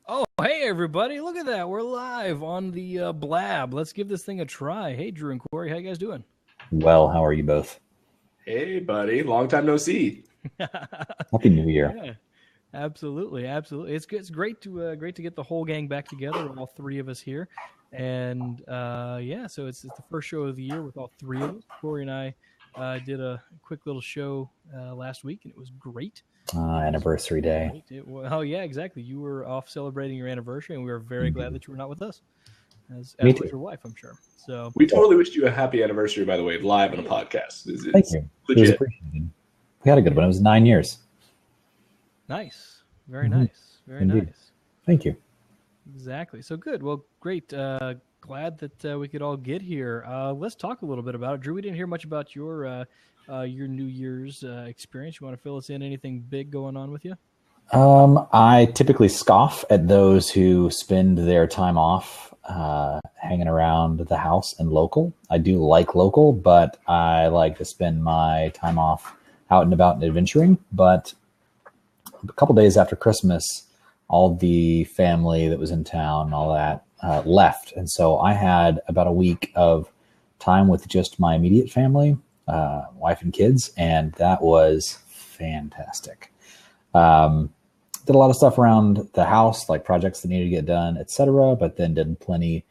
Oh, hey everybody! Look at that. We're live on the Blab. Let's give this thing a try. Hey, Drew and Corey, how you guys doing? Well, how are you both? Hey, buddy. Long time no see. Happy New Year. Yeah, absolutely, absolutely. It's good. It's great to get the whole gang back together, all three of us here, and yeah. So it's the first show of the year with all three of us. Corey and I did a quick little show last week, and it was great. Anniversary day. Great. Oh yeah, exactly. You were off celebrating your anniversary, and we were very glad that you were not with us, Me as was too. your wife, I'm sure. So We totally wished you a happy anniversary, by the way, live on a podcast. Thank It's you. It was legit. appreciated. We had a good one. It was 9 years. nice, very Mhm. nice, very Indeed. nice. Thank you. Exactly. So good. Well, great. Glad that we could all get here. Let's talk a little bit about it. Drew, we didn't hear much about your New Year's experience. You want to fill us in? Anything big going on with you? I typically scoff at those who spend their time off hanging around the house and local. I do like local, but I like to spend my time off out and about and adventuring. But a couple days after Christmas, all the family that was in town and all that left. And so I had about a week of time with just my immediate family, wife and kids, and that was fantastic. Did a lot of stuff around the house, like projects that needed to get done, etc., but then did plenty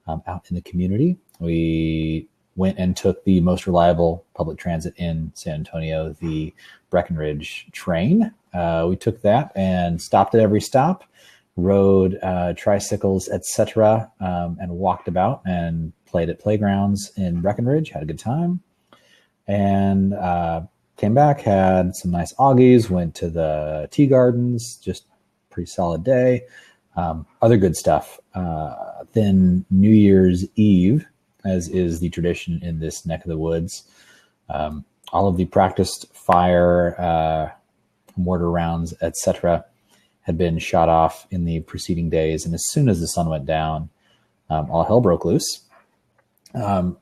out in the community. We went and took the most reliable public transit in San Antonio, the Breckenridge train. We took that and stopped at every stop, rode tricycles, etc., and walked about and played at playgrounds in Breckenridge, had a good time, and came back, had some nice augies, went to the tea gardens, just pretty solid day. Other good stuff. Then New Year's Eve, as is the tradition in this neck of the woods, all of the practiced fire, mortar rounds, etc., had been shot off in the preceding days. And as soon as the sun went down, all hell broke loose.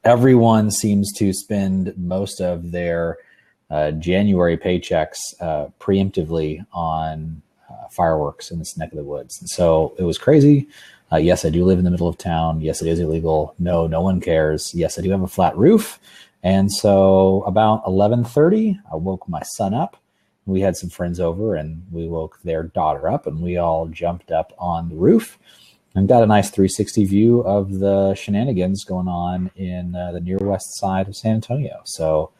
Everyone seems to spend most of their January paychecks preemptively on fireworks in this neck of the woods. And so it was crazy. Yes, I do live in the middle of town. Yes, it is illegal. No, no one cares. Yes, I do have a flat roof. And so about 11:30, I woke my son up. We had some friends over and we woke their daughter up and we all jumped up on the roof and got a nice 360 view of the shenanigans going on in the near west side of San Antonio. So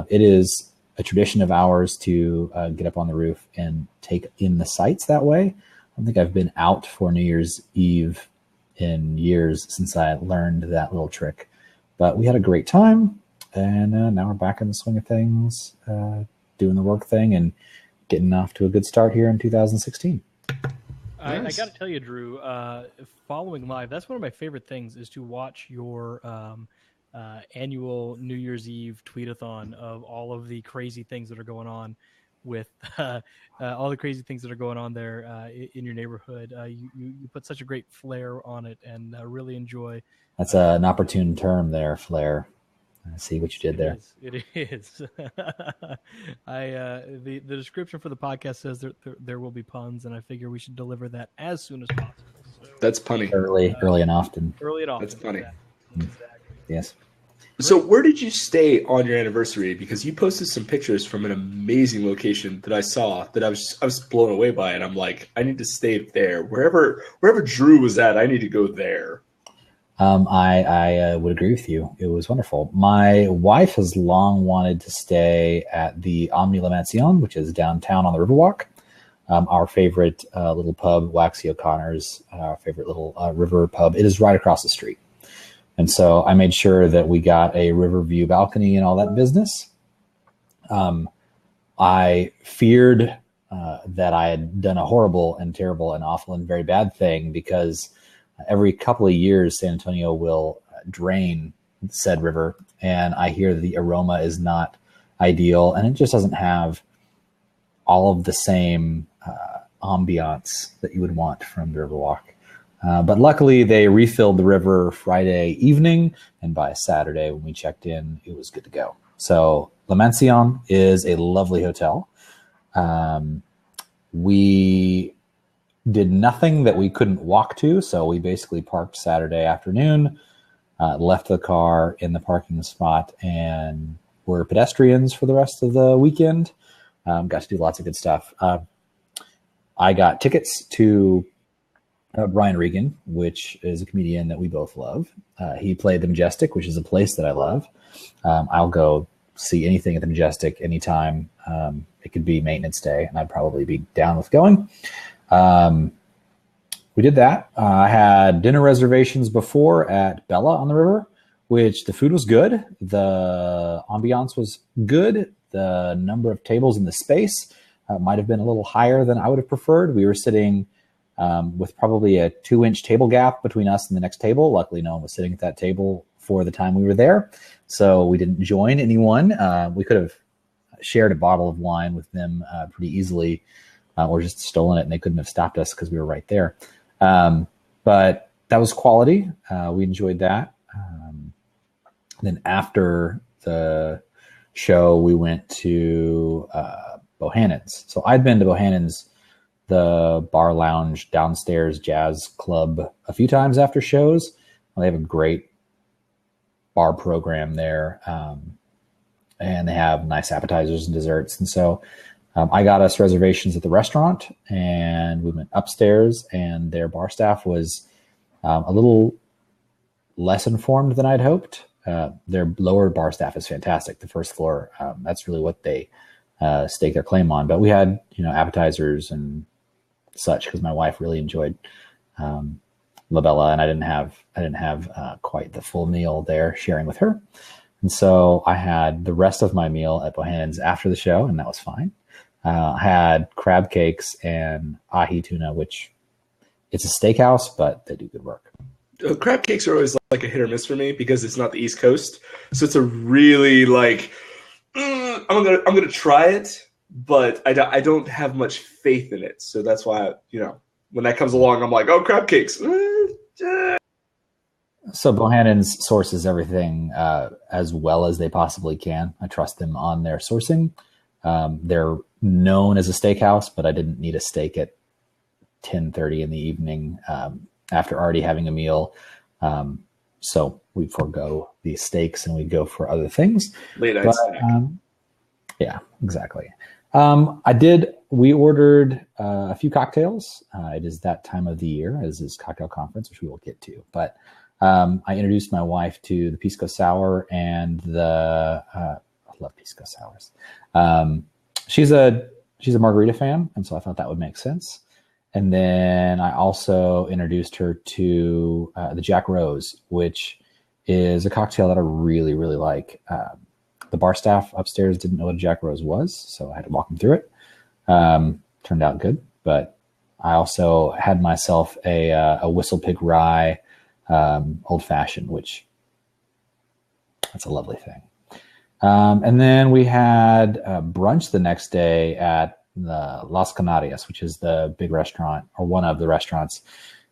it is a tradition of ours to get up on the roof and take in the sights that way. I don't think I've been out for New Year's Eve in years since I learned that little trick. But we had a great time, and now we're back in the swing of things, doing the work thing and getting off to a good start here in 2016. I Nice. got to tell you, Drew, following live, that's one of my favorite things is to watch your annual New Year's Eve tweetathon of all of the crazy things that are going on with all the crazy things that are going on there in your neighborhood. You put such a great flair on it, and really enjoy. That's an opportune term there, Flair. I see what you did there. It is. The description for the podcast says there will be puns, and I figure we should deliver that as soon as possible. So, That's punny. Early and often. early and often. That's funny. Exactly. Yes. So, where did you stay on your anniversary? Because you posted some pictures from an amazing location that I saw that I was blown away by, and I'm like, I need to stay there. Wherever Drew was at, I need to go there. I would agree with you. It was wonderful. My wife has long wanted to stay at the Omni La Mansion, which is downtown on the Riverwalk. Our favorite little pub, Waxy O'Connor's, our favorite little river pub. It is right across the street. And so I made sure that we got a river view balcony and all that business. I feared that I had done a horrible and terrible and awful and very bad thing because every couple of years, San Antonio will drain said river. And I hear the aroma is not ideal and it just doesn't have all of the same ambiance that you would want from the Riverwalk. But luckily, they refilled the river Friday evening, and by Saturday, when we checked in, it was good to go. So La Mansion is a lovely hotel. We did nothing that we couldn't walk to. So we basically parked Saturday afternoon, left the car in the parking spot, and were pedestrians for the rest of the weekend. Got to do lots of good stuff. I got tickets to Brian Regan, which is a comedian that we both love. He played the Majestic, which is a place that I love. I'll go see anything at the Majestic anytime. It could be maintenance day, and I'd probably be down with going. We did that. I had dinner reservations before at Bella on the River, which the food was good. The ambiance was good. The number of tables in the space might have been a little higher than I would have preferred. We were sitting with probably a 2-inch table gap between us and the next table. Luckily, no one was sitting at that table for the time we were there, so we didn't join anyone. We could have shared a bottle of wine with them pretty easily, or just stolen it, and they couldn't have stopped us because we were right there. But that was quality. We enjoyed that. Then after the show, we went to Bohannon's. So I'd been to Bohannon's, the bar lounge downstairs jazz club, a few times after shows. They have a great bar program there, and they have nice appetizers and desserts. And so I got us reservations at the restaurant, and we went upstairs, and their bar staff was a little less informed than I'd hoped. Their lower bar staff is fantastic. The first floor, that's really what they stake their claim on. But we had, appetizers and such, because my wife really enjoyed La Bella, and I didn't have quite the full meal there sharing with her. And so I had the rest of my meal at Bohannon's after the show, and that was fine. I had crab cakes and ahi tuna, which it's a steakhouse, but they do good work. Crab cakes are always like a hit or miss for me because it's not the East Coast. So it's a really I'm gonna try it, but I don't have much faith in it. So that's why, when that comes along, I'm like, oh, crab cakes. So Bohannon's sources everything as well as they possibly can. I trust them on their sourcing. They're known as a steakhouse, but I didn't need a steak at 10:30 in the evening after already having a meal. So we forego the steaks and we go for other things. Late night snack. Yeah, exactly. We ordered a few cocktails. It is that time of the year, as is cocktail conference, which we will get to. But I introduced my wife to the Pisco Sour and I love Pisco Sours. She's a margarita fan, and so I thought that would make sense. And then I also introduced her to the Jack Rose, which is a cocktail that I really, really like. The bar staff upstairs didn't know what a Jack Rose was, so I had to walk them through it. Turned out good, but I also had myself a Whistle Pig Rye old fashioned, which that's a lovely thing. And then we had brunch the next day at the Las Canarias, which is the big restaurant, or one of the restaurants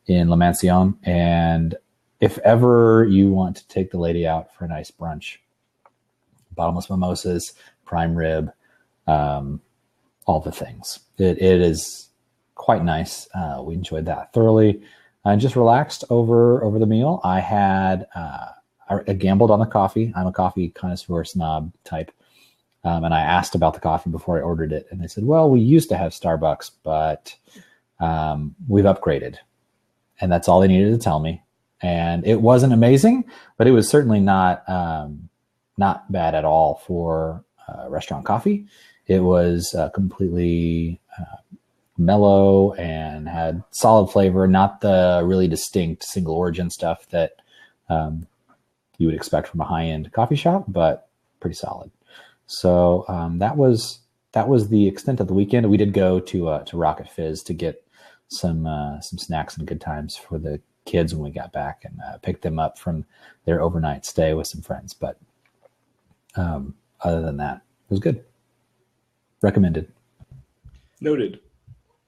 in La Mansión. And if ever you want to take the lady out for a nice brunch, bottomless mimosas, prime rib, all the things. It is quite nice. We enjoyed that thoroughly and just relaxed over the meal. I gambled on the coffee. I'm a coffee connoisseur snob type. And I asked about the coffee before I ordered it. And they said, well, we used to have Starbucks, but we've upgraded. And that's all they needed to tell me. And it wasn't amazing, but it was certainly not bad at all for restaurant coffee. It was completely mellow and had solid flavor, not the really distinct single origin stuff that you would expect from a high-end coffee shop, but pretty solid. So that was the extent of the weekend. We did go to Rocket Fizz to get some snacks and good times for the kids when we got back, and picked them up from their overnight stay with some friends. But other than that, it was good. Recommended. Noted.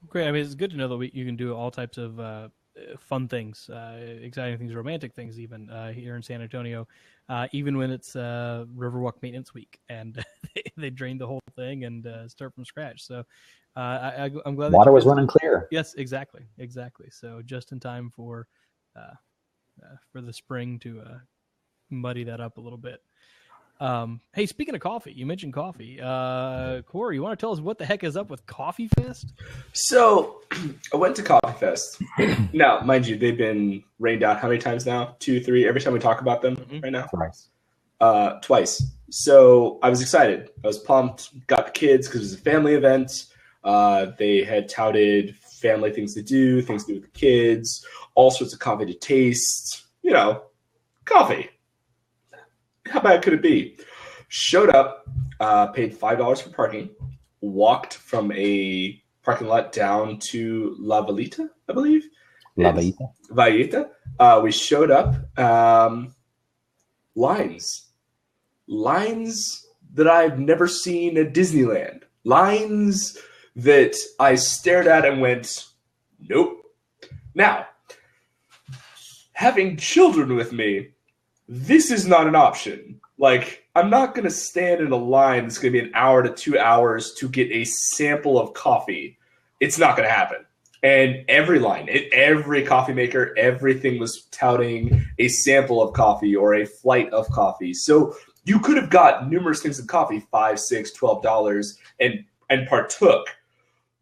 Great. I mean, it's good to know that you can do all types of fun things, exciting things, romantic things, even here in San Antonio, even when it's Riverwalk Maintenance Week and they drain the whole thing and start from scratch. So I'm glad water was running clear. Yes, exactly. So just in time for the spring to muddy that up a little bit. Hey, speaking of coffee, you mentioned coffee. Corey, you want to tell us what the heck is up with CoffeeFest? So I went to CoffeeFest. Now, mind you, they've been rained out how many times now? 2, 3, every time we talk about them right now? Twice. So I was excited. I was pumped. Got the kids because it was a family event. They had touted family things to do with the kids, all sorts of coffee to taste. You know, coffee. How bad could it be? Showed up, paid $5 for parking, walked from a parking lot down to La Vallita, I believe. La Vallita. We showed up. Lines that I've never seen at Disneyland. Lines that I stared at and went, nope. Now, having children with me, this is not an option. Like, I'm not going to stand in a line that's going to be an hour to 2 hours to get a sample of coffee. It's not going to happen. And every line, every coffee maker, everything was touting a sample of coffee or a flight of coffee. So you could have got numerous things of coffee, $5, $6, $12, and partook.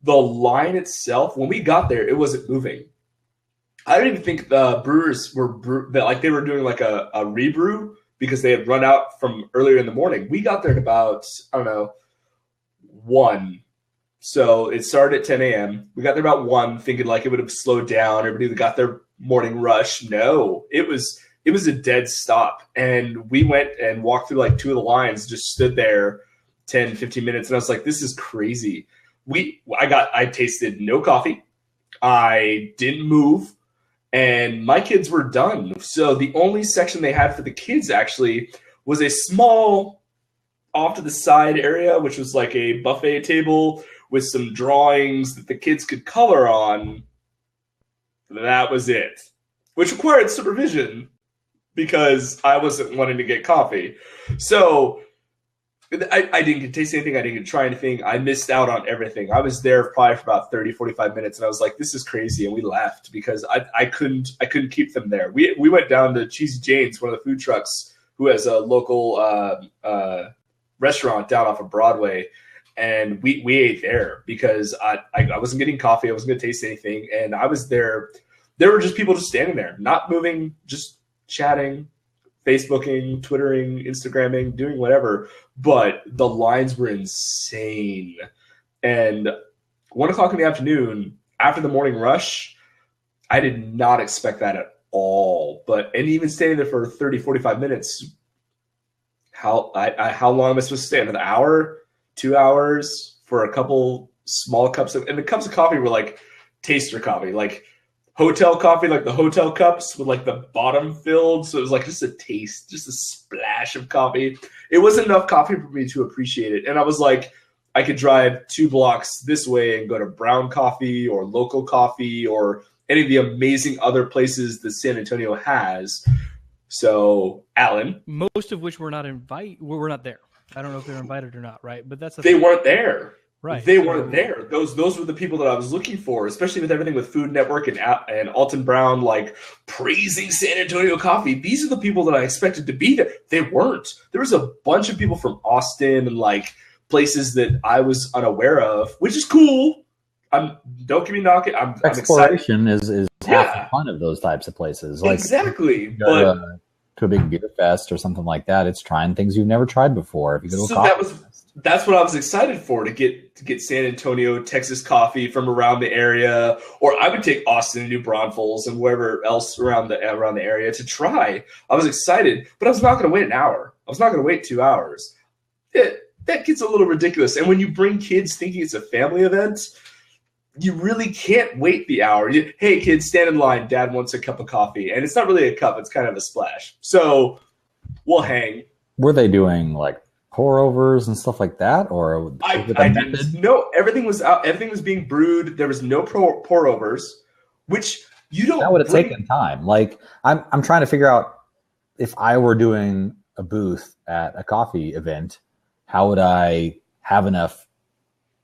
The line itself, when we got there, it wasn't moving. I don't even think the brewers were they were doing like a rebrew because they had run out from earlier in the morning. We got there at about, 1. So it started at 10 a.m. We got there about 1, thinking like it would have slowed down. Everybody that got their morning rush. No, it was a dead stop. And we went and walked through like 2 of the lines, just stood there 10, 15 minutes. And I was like, this is crazy. I tasted no coffee. I didn't move. And my kids were done. So the only section they had for the kids actually was a small off to the side area, which was like a buffet table with some drawings that the kids could color on. That was it, which required supervision because I wasn't wanting to get coffee. So I didn't get to taste anything. I didn't get to try anything. I missed out on everything. I was there probably for about 30, 45 minutes, and I was like, this is crazy, and we left because I couldn't keep them there. We went down to Cheesy Jane's, one of the food trucks who has a local restaurant down off of Broadway, and we ate there because I wasn't getting coffee. I wasn't going to taste anything, and I was there. There were just people just standing there, not moving, just chatting, Facebooking, Twittering, Instagramming, doing whatever. But the lines were insane. And 1 o'clock in the afternoon, after the morning rush, I did not expect that at all. And even standing there for 30, 45 minutes, how long am I supposed to stay? An hour, 2 hours for a couple small cups and the cups of coffee were like taster coffee, like hotel coffee, like the hotel cups with like the bottom filled. So it was like just a taste, just a splash of coffee. It wasn't enough coffee for me to appreciate it. And I was like, I could drive 2 blocks this way and go to Brown Coffee or Local Coffee or any of the amazing other places that San Antonio has. So, Alan. Most of which we're not there. I don't know if they're invited or not, right? But they weren't there. Right. They weren't there. Those were the people that I was looking for, especially with everything with Food Network and Alton Brown, like praising San Antonio coffee. These are the people that I expected to be there. They weren't. There was a bunch of people from Austin and like places that I was unaware of, which is cool. Don't get me knocking. Exploration is half the fun of those types of places. Like, exactly. But to a big beer fest or something like that, it's trying things you've never tried before. If you go to a coffee fest. That's what I was excited for, to get San Antonio, Texas coffee from around the area, or I would take Austin and New Braunfels and wherever else around the area to try. I was excited, but I was not going to wait an hour. I was not going to wait 2 hours. That gets a little ridiculous. And when you bring kids thinking it's a family event, you really can't wait the hour. Hey, kids, stand in line. Dad wants a cup of coffee. And it's not really a cup. It's kind of a splash. So we'll hang. Were they doing like pour overs and stuff like that? Or I didn't. No, everything was out. Everything was being brewed. There was no pour overs, which You don't. That would have taken time. Like I'm trying to figure out if I were doing a booth at a coffee event, how would I have enough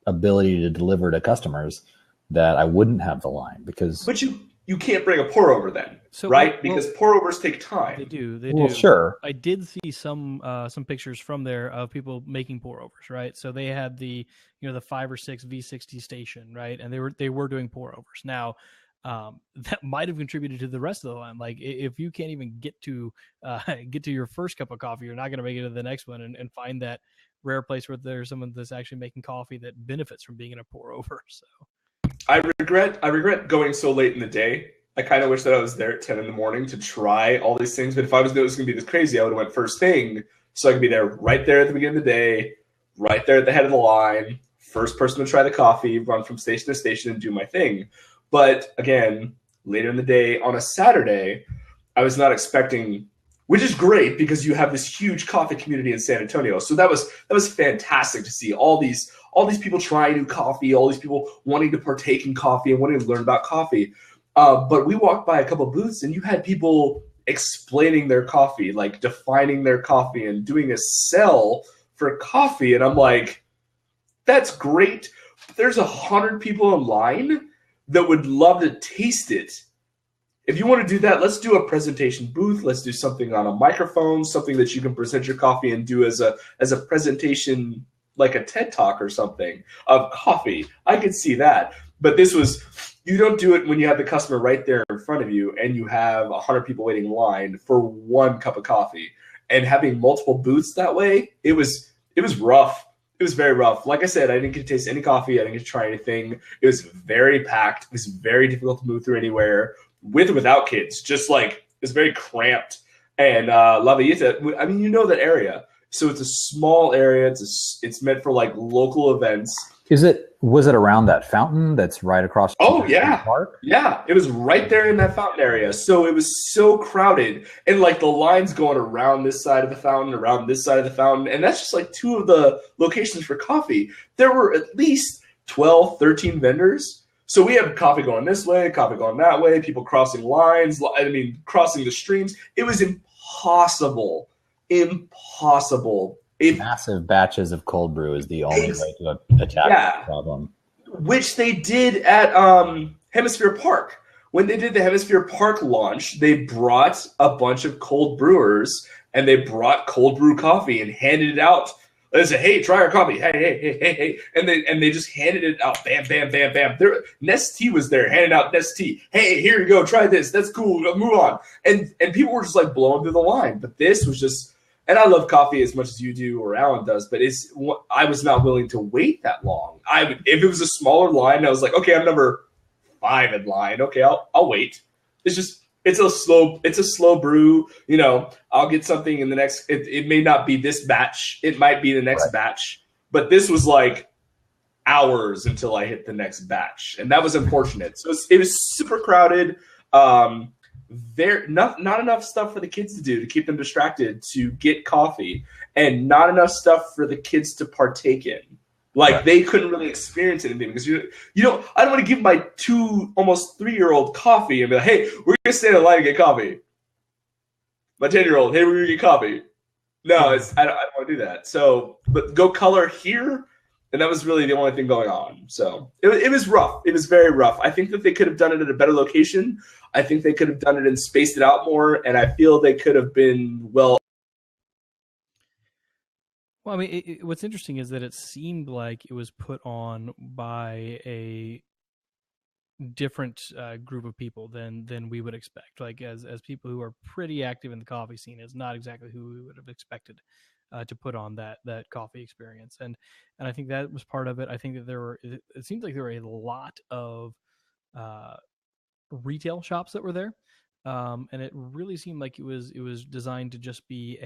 ability to deliver to customers that I wouldn't have the line? But you can't bring a pour over then, right? Because pour overs take time. They do. Well, sure. I did see some pictures from there of people making pour overs, right? So they had the 5 or 6 V60 station, right? And they were doing pour overs. Now, that might have contributed to the rest of the line. Like if you can't even get to your first cup of coffee, you're not going to make it to the next one and find that rare place where there's someone that's actually making coffee that benefits from being in a pour over. So I regret going so late in the day. I kind of wish that I was there at 10 in the morning to try all these things. But if I was going to be this crazy, I would have went first thing so I could be there right there at the beginning of the day, right there at the head of the line, first person to try the coffee, run from station to station and do my thing. But again, later in the day on a Saturday, I was not expecting, which is great because you have this huge coffee community in San Antonio. So that was fantastic to see all these people trying new coffee, all these people wanting to partake in coffee and wanting to learn about coffee. But we walked by a couple of booths and you had people explaining their coffee, like defining their coffee and doing a sell for coffee. And I'm like, that's great. There's 100 people in line that would love to taste it. If you want to do that, let's do a presentation booth. Let's do something on a microphone, something that you can present your coffee and do as a presentation, like a TED Talk or something of coffee. I could see that. But you don't do it when you have the customer right there in front of you and you have 100 people waiting in line for one cup of coffee. And having multiple booths that way, it was rough. It was very rough. Like I said, I didn't get to taste any coffee. I didn't get to try anything. It was very packed. It was very difficult to move through anywhere, with or without kids. Just like, it was very cramped. And La Villita, I mean, you know that area. So it's a small area. It's meant for like local events. Was it around that fountain that's right across the park? Yeah, it was right there in that fountain area. So it was so crowded. And like the lines going around this side of the fountain, around this side of the fountain. And that's just like 2 of the locations for coffee. There were at least 12, 13 vendors. So we have coffee going this way, coffee going that way, people crossing lines, crossing the streams. It was impossible. Massive batches of cold brew is the only way to attack the problem. Which they did at Hemisphere Park. When they did the Hemisphere Park launch, they brought a bunch of cold brewers and they brought cold brew coffee and handed it out. They said, "Hey, try our coffee. Hey." And they just handed it out. Bam, bam, bam, bam. Nestea was there, handing out Nestea. Hey, here you go. Try this. That's cool. Move on. And people were just like blowing through the line. But this was just, and I love coffee as much as you do or Alan does, but I was not willing to wait that long. If it was a smaller line, I was like, okay, I'm number 5 in line. Okay, I'll wait. It's a slow brew. I'll get something in the next. It may not be this batch. It might be the next batch. But this was like hours until I hit the next batch, and that was unfortunate. So it was super crowded. Not enough stuff for the kids to do to keep them distracted to get coffee, and not enough stuff for the kids to partake in. Like they couldn't really experience anything because I don't want to give my 2 almost 3-year-old coffee and be like, hey, we're gonna stand in line and get coffee. My 10-year-old, hey, we're gonna get coffee. No, I don't want to do that. So, but go color here, and that was really the only thing going on. So it was rough. It was very rough. I think that they could have done it at a better location. I think they could have done it and spaced it out more, and I feel they could have been well. Well, I mean, what's interesting is that it seemed like it was put on by a different group of people than we would expect. Like as people who are pretty active in the coffee scene is not exactly who we would have expected to put on that coffee experience. And I think that was part of it. I think that it seems like there were a lot of retail shops that were there. And it really seemed like it was designed to just be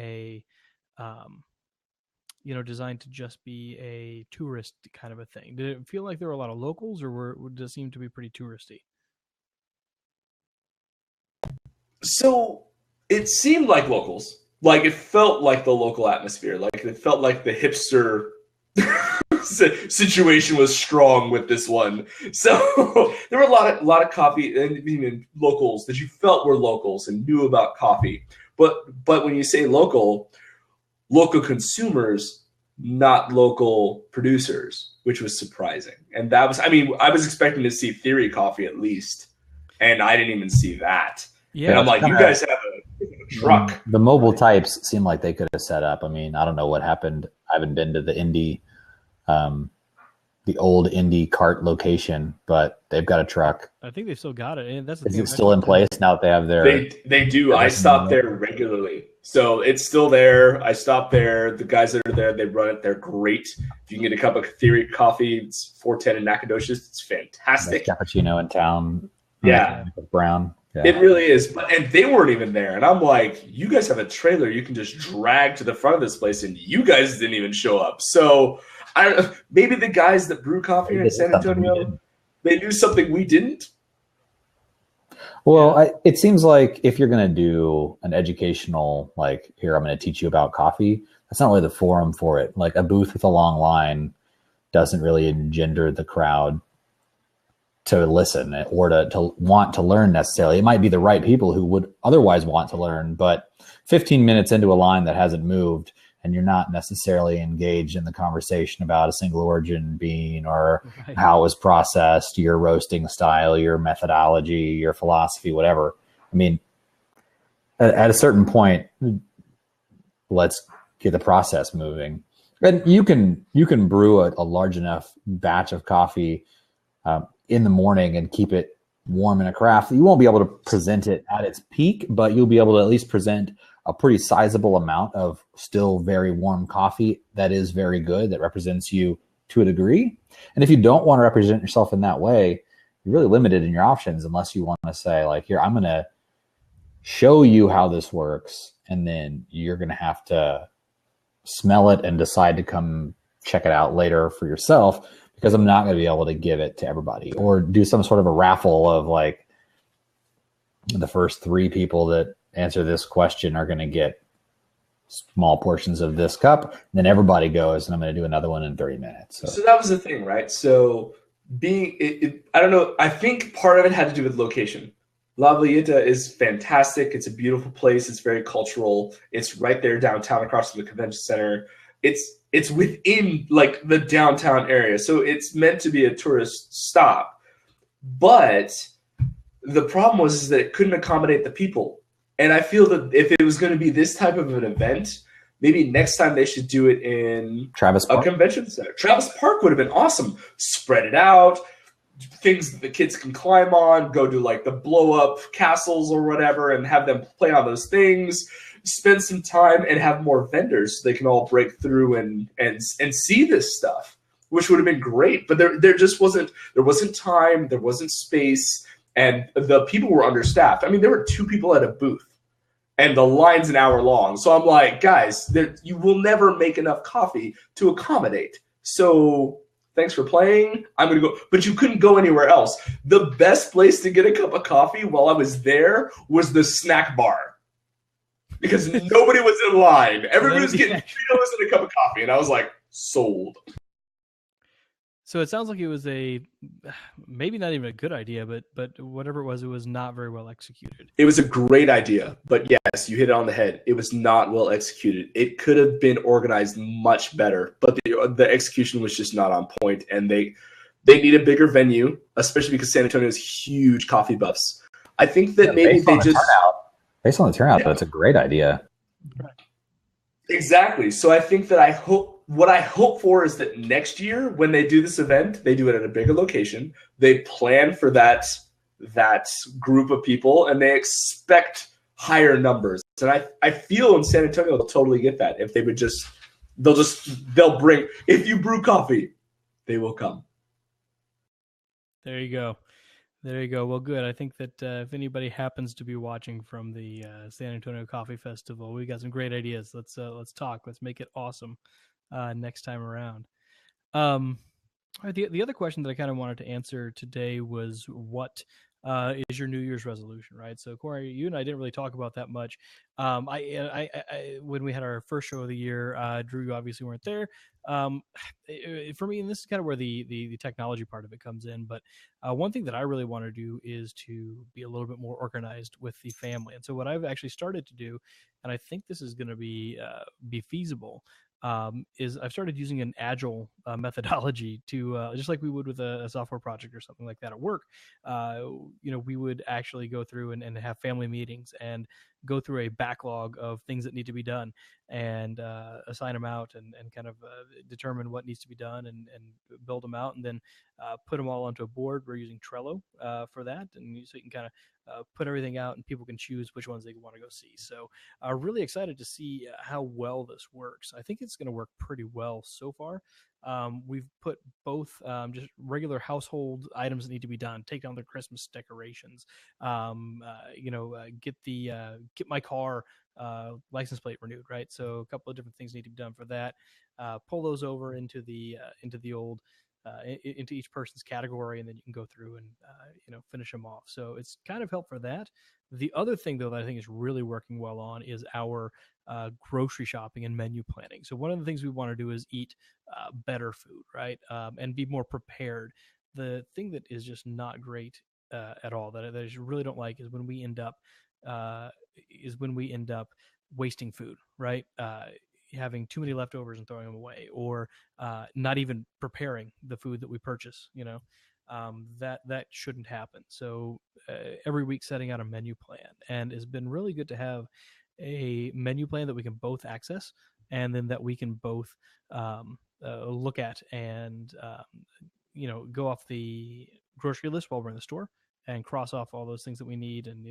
a tourist kind of a thing. Did it feel like there were a lot of locals, or did it seem to be pretty touristy? So it seemed like locals. Like it felt like the local atmosphere. Like it felt like the hipster situation was strong with this one. So there were a lot of coffee and even locals that you felt were locals and knew about coffee. But when you say local consumers, not local producers, which was surprising. And that was, I mean, I was expecting to see Theory Coffee at least, and I didn't even see that. Yeah, and I'm like, you guys have a truck. The mobile types seem like they could have set up. I mean, I don't know what happened. I haven't been to the the old indie cart location, but they've got a truck. I think they've still got it. And that's Is it still in place now that they have their? They do. I stop there regularly, so it's still there. I stop there. The guys that are there, they run it. They're great. If you can get a cup of Theory coffee, it's 410 in Nacogdoches. It's fantastic. Cappuccino in town. Yeah, brown. Yeah. It really is. And they weren't even there. And I'm like, you guys have a trailer you can just drag to the front of this place, and you guys didn't even show up. So I don't know. Maybe the guys that brew coffee in San Antonio, they knew something we didn't. Well, it seems like if you're going to do an educational, like, here, I'm going to teach you about coffee, that's not really the forum for it. Like, a booth with a long line doesn't really engender the crowd to listen or to want to learn necessarily. It might be the right people who would otherwise want to learn, but 15 minutes into a line that hasn't moved and you're not necessarily engaged in the conversation about a single origin bean or how it was processed, your roasting style, your methodology, your philosophy, whatever. I mean, at a certain point, let's get the process moving. And you can brew a large enough batch of coffee in the morning and keep it warm in a carafe. You won't be able to present it at its peak, but you'll be able to at least present a pretty sizable amount of still very warm coffee that is very good, that represents you to a degree. And if you don't want to represent yourself in that way, you're really limited in your options unless you want to say, like, here, I'm going to show you how this works, and then you're going to have to smell it and decide to come check it out later for yourself, because I'm not going to be able to give it to everybody, or do some sort of a raffle of, like, the first 3 people that answer this question are going to get small portions of this cup. And then everybody goes, and I'm going to do another one in 30 minutes. So that was the thing, right? So I don't know. I think part of it had to do with location. La Villita is fantastic. It's a beautiful place. It's very cultural. It's right there downtown across from the convention center. It's within, like, the downtown area. So it's meant to be a tourist stop. But the problem was that it couldn't accommodate the people. And I feel that if it was going to be this type of an event, maybe next time they should do it in Travis Park. A convention center. Travis Park would have been awesome. Spread it out, things that the kids can climb on, go to, like, the blow-up castles or whatever, and have them play on those things. Spend some time and have more vendors so they can all break through and see this stuff, which would have been great. But there just wasn't time, there wasn't space, and the people were understaffed. I mean, there were 2 people at a booth, and the line's an hour long. So I'm like, guys, you will never make enough coffee to accommodate. So thanks for playing. I'm going to go. But you couldn't go anywhere else. The best place to get a cup of coffee while I was there was the snack bar, because nobody was in line. Everybody was getting $3 and a cup of coffee. And I was like, sold. So it sounds like it was maybe not even a good idea, but whatever it was not very well executed. It was a great idea, but yes, you hit it on the head. It was not well executed. It could have been organized much better, but the execution was just not on point, and they need a bigger venue, especially because San Antonio has huge coffee buffs. I think that maybe they just based on the turnout, that's a great idea. Exactly. So I think that what I hope for is that next year when they do this event, they do it at a bigger location. They plan for that group of people, and they expect higher numbers. And I feel in San Antonio they'll totally get that. If they would they'll bring, if you brew coffee, they will come. There you go. Well, good. I think that if anybody happens to be watching from the San Antonio Coffee Festival, we got some great ideas. Let's talk. Let's make it awesome next time around. The other question that I kind of wanted to answer today was, what is your New Year's resolution, right? So, Corey, you and I didn't really talk about that much. I when we had our first show of the year, Drew, you obviously weren't there. Um, for me, and this is kind of where the technology part of it comes in. But one thing that I really want to do is to be a little bit more organized with the family. And so what I've actually started to do, and I think this is going to be feasible, is I've started using an agile methodology to just like we would with a software project or something like that at work. We would actually go through and have family meetings and go through a backlog of things that need to be done and assign them out and kind of determine what needs to be done and build them out and then put them all onto a board. We're using Trello for that, and so you can kind of put everything out and people can choose which ones they want to go see. So really excited to see how well this works. I think it's going to work pretty well so far. We've put both just regular household items that need to be done, take down the Christmas decorations, get my car license plate renewed, right? So a couple of different things need to be done for that. Pull those over into the old into each person's category, and then you can go through and finish them off. So it's kind of helped for that. The other thing though that I think is really working well on is our grocery shopping and menu planning. So one of the things we want to do is eat better food, right? And be more prepared. The thing that is just not great at all that I just really don't like is when we end up wasting food, right? Having too many leftovers and throwing them away, or not even preparing the food that we purchase. That shouldn't happen. So every week setting out a menu plan, and it's been really good to have a menu plan that we can both access, and then that we can both look at and go off the grocery list while we're in the store and cross off all those things that we need. And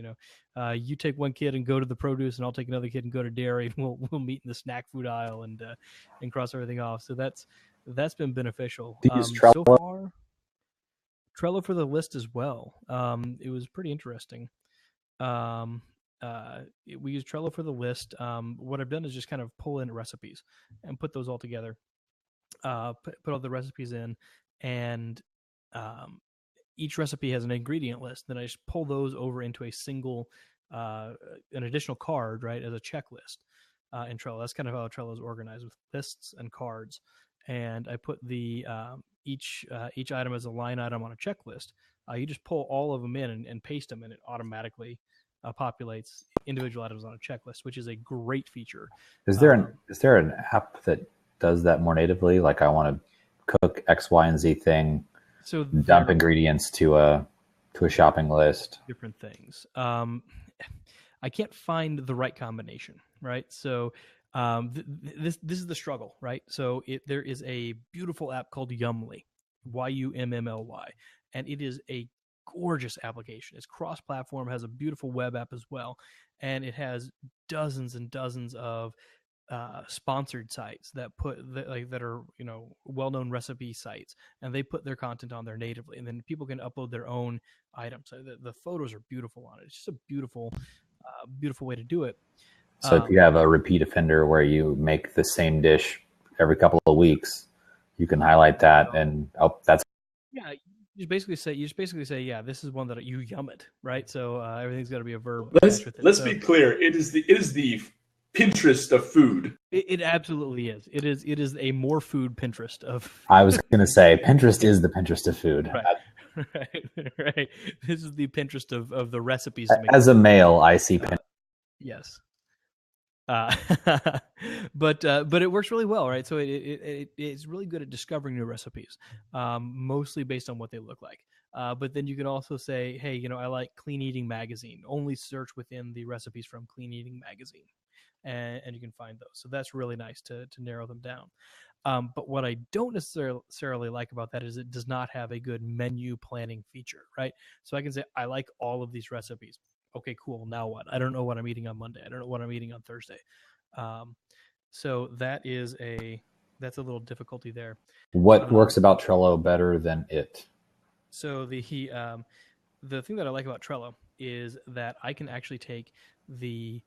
you take one kid and go to the produce, and I'll take another kid and go to dairy, and we'll meet in the snack food aisle and cross everything off. So that's been beneficial. So far. Trello for the list as well. It was pretty interesting. We use Trello for the list. What I've done is just kind of pull in recipes and put those all together. Put all the recipes in, and each recipe has an ingredient list. Then I just pull those over into a single, an additional card, right, as a checklist in Trello. That's kind of how Trello is organized, with lists and cards. And I put the each item as a line item on a checklist. You just pull all of them in and paste them, and it automatically populates individual items on a checklist, which is a great feature. Is there an app that does that more natively? Like, I want to cook X, Y, and Z thing, so dump ingredients to a shopping list. Different things. I can't find the right combination, right? So this is the struggle, right? So there is a beautiful app called Yummly, Yummly, and it is a gorgeous application. It's cross-platform, has a beautiful web app as well, and it has dozens and dozens of sponsored sites that that are well-known recipe sites, and they put their content on there natively, and then people can upload their own items. So the photos are beautiful on it. It's just a beautiful way to do it. So if you have a repeat offender where you make the same dish every couple of weeks, you can highlight that, and that's You just basically say, yeah, this is one that you yum it, right? So everything's got to be a verb. Let's be clear. It is the Pinterest of food. It absolutely is. It is a more food Pinterest of. I was going to say Pinterest is the Pinterest of food. Right. This is the Pinterest of the recipes. As a male, I see Pinterest. Yes. But it works really well, right? So it's really good at discovering new recipes, mostly based on what they look like. But then you can also say, hey, I like Clean Eating Magazine. Only search within the recipes from Clean Eating Magazine, and you can find those. So that's really nice to narrow them down. But what I don't necessarily like about that is it does not have a good menu planning feature, right? So I can say, I like all of these recipes. Okay, cool. Now what? I don't know what I'm eating on Monday. I don't know what I'm eating on Thursday. So that's a little difficulty there. What works about Trello better than it? So the thing that I like about Trello is that I can actually take the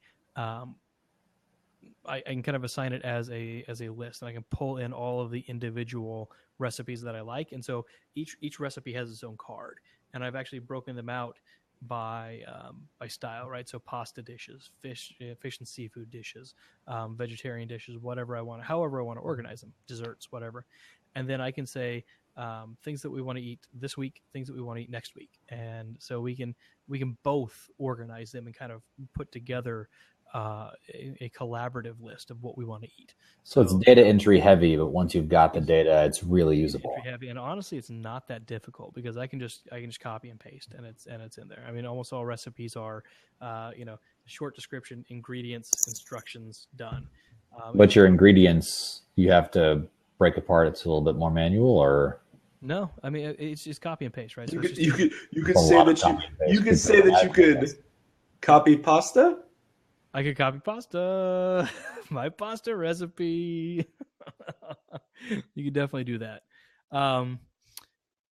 I can kind of assign it as a list, and I can pull in all of the individual recipes that I like. And so each recipe has its own card, and I've actually broken them out by style, right? So pasta dishes, fish and seafood dishes, vegetarian dishes, whatever I want, however I want to organize them, desserts, whatever. And then I can say things that we want to eat this week, things that we want to eat next week, and so we can both organize them and kind of put together a collaborative list of what we want to eat. So it's data entry heavy, but once you've got the data, it's really usable. Entry heavy, and honestly, it's not that difficult because I can just copy and paste, and it's in there. I mean, almost all recipes are, short description, ingredients, instructions, done. But your ingredients, you have to break apart. It's a little bit more manual, or no? I mean, it's just copy and paste, right? So you could say that you could say that you could copy pasta. I could copy pasta, my pasta recipe. You could definitely do that.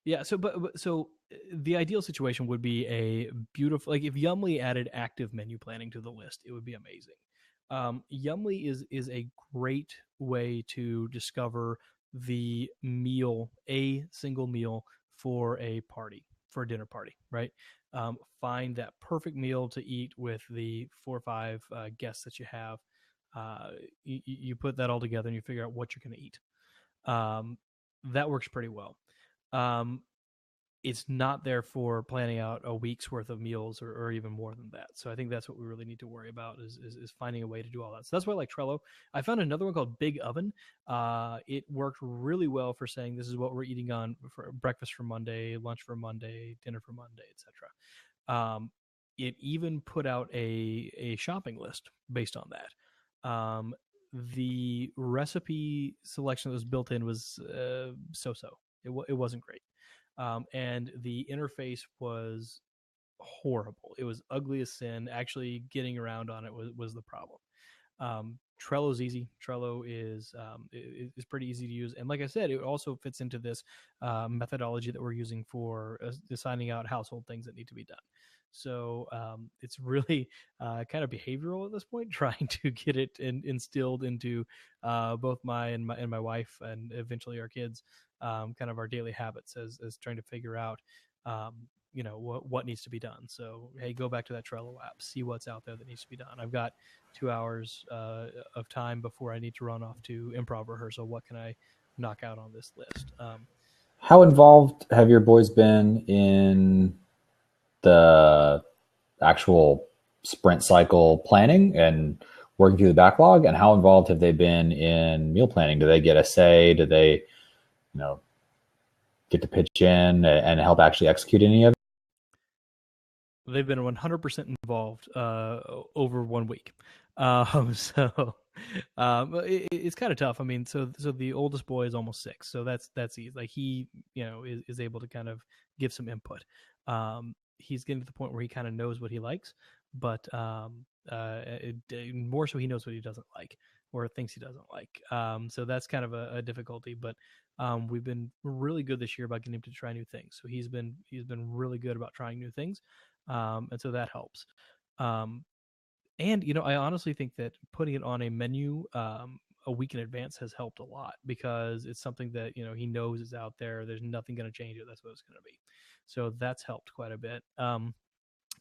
Yeah. So the ideal situation would be a beautiful, like if Yumly added active menu planning to the list, it would be amazing. Yumly is a great way to discover the meal, a single meal for a party, for a dinner party, right? Find that perfect meal to eat with the 4 or 5 guests that you have. You put that all together and you figure out what you're going to eat. That works pretty well. It's not there for planning out a week's worth of meals or even more than that. So I think that's what we really need to worry about is finding a way to do all that. So that's why I like Trello. I found another one called Big Oven. It worked really well for saying this is what we're eating on for breakfast for Monday, lunch for Monday, dinner for Monday, etc. It even put out a shopping list based on that. The recipe selection that was built in was so-so. It wasn't great. And the interface was horrible. It was ugly as sin. Actually getting around on it was the problem. Trello's easy. Trello is pretty easy to use. And like I said, it also fits into this methodology that we're using for assigning out household things that need to be done. So it's really kind of behavioral at this point, trying to get it instilled into both my wife and eventually our kids, kind of our daily habits as trying to figure out, what needs to be done. So, hey, go back to that Trello app, see what's out there that needs to be done. I've got 2 hours of time before I need to run off to improv rehearsal. What can I knock out on this list? How involved have your boys been in the actual sprint cycle planning and working through the backlog? And how involved have they been in meal planning? Do they get a say? Do they, get to pitch in and help actually execute any of it? They've been 100% involved over 1 week. It's kind of tough. I mean, so the oldest boy is almost 6, so that's easy. Like he, is able to kind of give some input. He's getting to the point where he kind of knows what he likes, but more so he knows what he doesn't like or thinks he doesn't like. So that's kind of a difficulty, but we've been really good this year about getting him to try new things. So he's been really good about trying new things. And so that helps. And, I honestly think that putting it on a menu a week in advance has helped a lot because it's something that, he knows is out there. There's nothing going to change it. That's what it's going to be. So that's helped quite a bit. And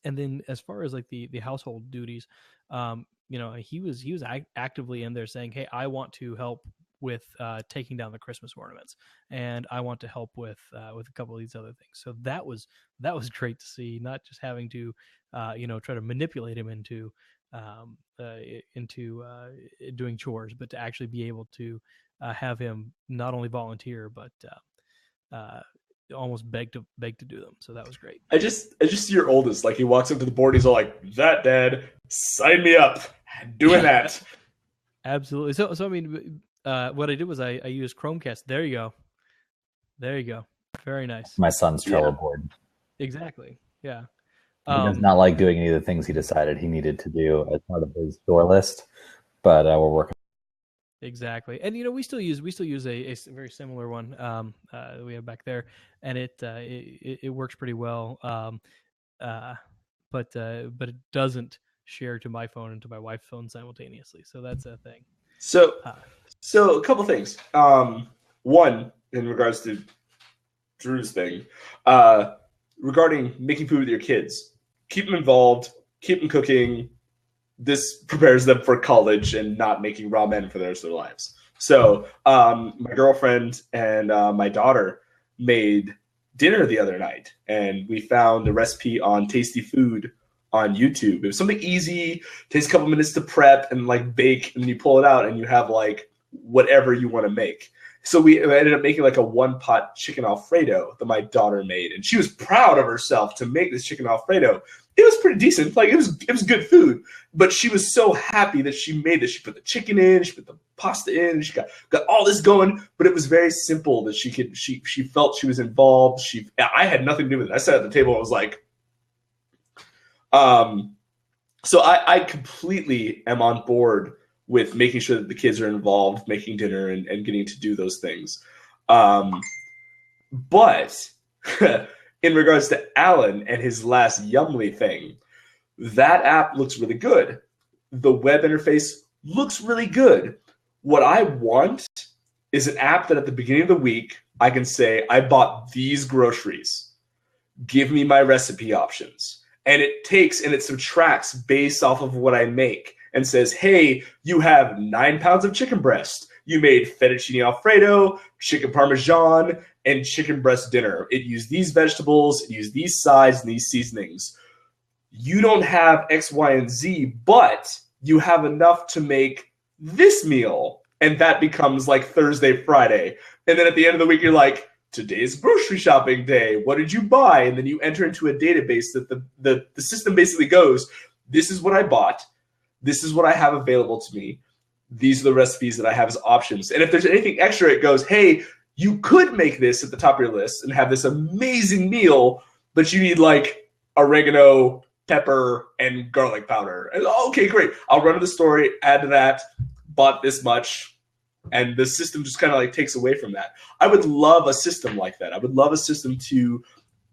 then as far as like the household duties, he was actively in there saying, hey, I want to help with taking down the Christmas ornaments, and I want to help with a couple of these other things. So that was great to see, not just having to try to manipulate him into doing chores, but to actually be able to have him not only volunteer but almost beg to do them. So that was great. I just see your oldest, like he walks up to the board, he's all like, "That, Dad, sign me up, doing that." Absolutely. So I mean, what I did was I used Chromecast. There you go. Very nice. My son's Trello board. Exactly. Yeah. He does not like doing any of the things he decided he needed to do as part of his door list, but we're working. Exactly. And we still use a very similar one we have back there, and it works pretty well. But it doesn't share to my phone and to my wife's phone simultaneously. So that's a thing. So a couple things. One, in regards to Drew's thing, regarding making food with your kids. keep them involved, keep them cooking. This prepares them for college and not making ramen for the rest of their lives. So my girlfriend and my daughter made dinner the other night, and we found a recipe on Tasty Food on YouTube. It was something easy, takes a couple minutes to prep and like bake, and then you pull it out and you have like whatever you want to make. So we ended up making like a one-pot chicken Alfredo that my daughter made, and she was proud of herself to make this chicken Alfredo. It was pretty decent. Like it was good food, but she was so happy that she made this. She put the chicken in, she put the pasta in, she got all this going, but it was very simple that she felt she was involved. I had nothing to do with it. I sat at the table and was like, so I completely am on board with making sure that the kids are involved, making dinner and getting to do those things. But in regards to Alan and his last Yumly thing, that app looks really good. The web interface looks really good. What I want is an app that at the beginning of the week, I can say, I bought these groceries. Give me my recipe options. And it takes and it subtracts based off of what I make and says, hey, you have 9 pounds of chicken breast. You made fettuccine Alfredo, chicken Parmesan, and chicken breast dinner. It used these vegetables, it used these sides and these seasonings. You don't have X, Y, and Z, but you have enough to make this meal. And that becomes like Thursday, Friday. And then at the end of the week, you're like, today's grocery shopping day. What did you buy? And then you enter into a database that the system basically goes, this is what I bought. This is what I have available to me. These are the recipes that I have as options. And if there's anything extra, it goes, hey, you could make this at the top of your list and have this amazing meal, but you need like oregano, pepper, and garlic powder. And okay, great. I'll run to the store, add to that, bought this much. And the system just kind of like takes away from that. I would love a system like that. I would love a system to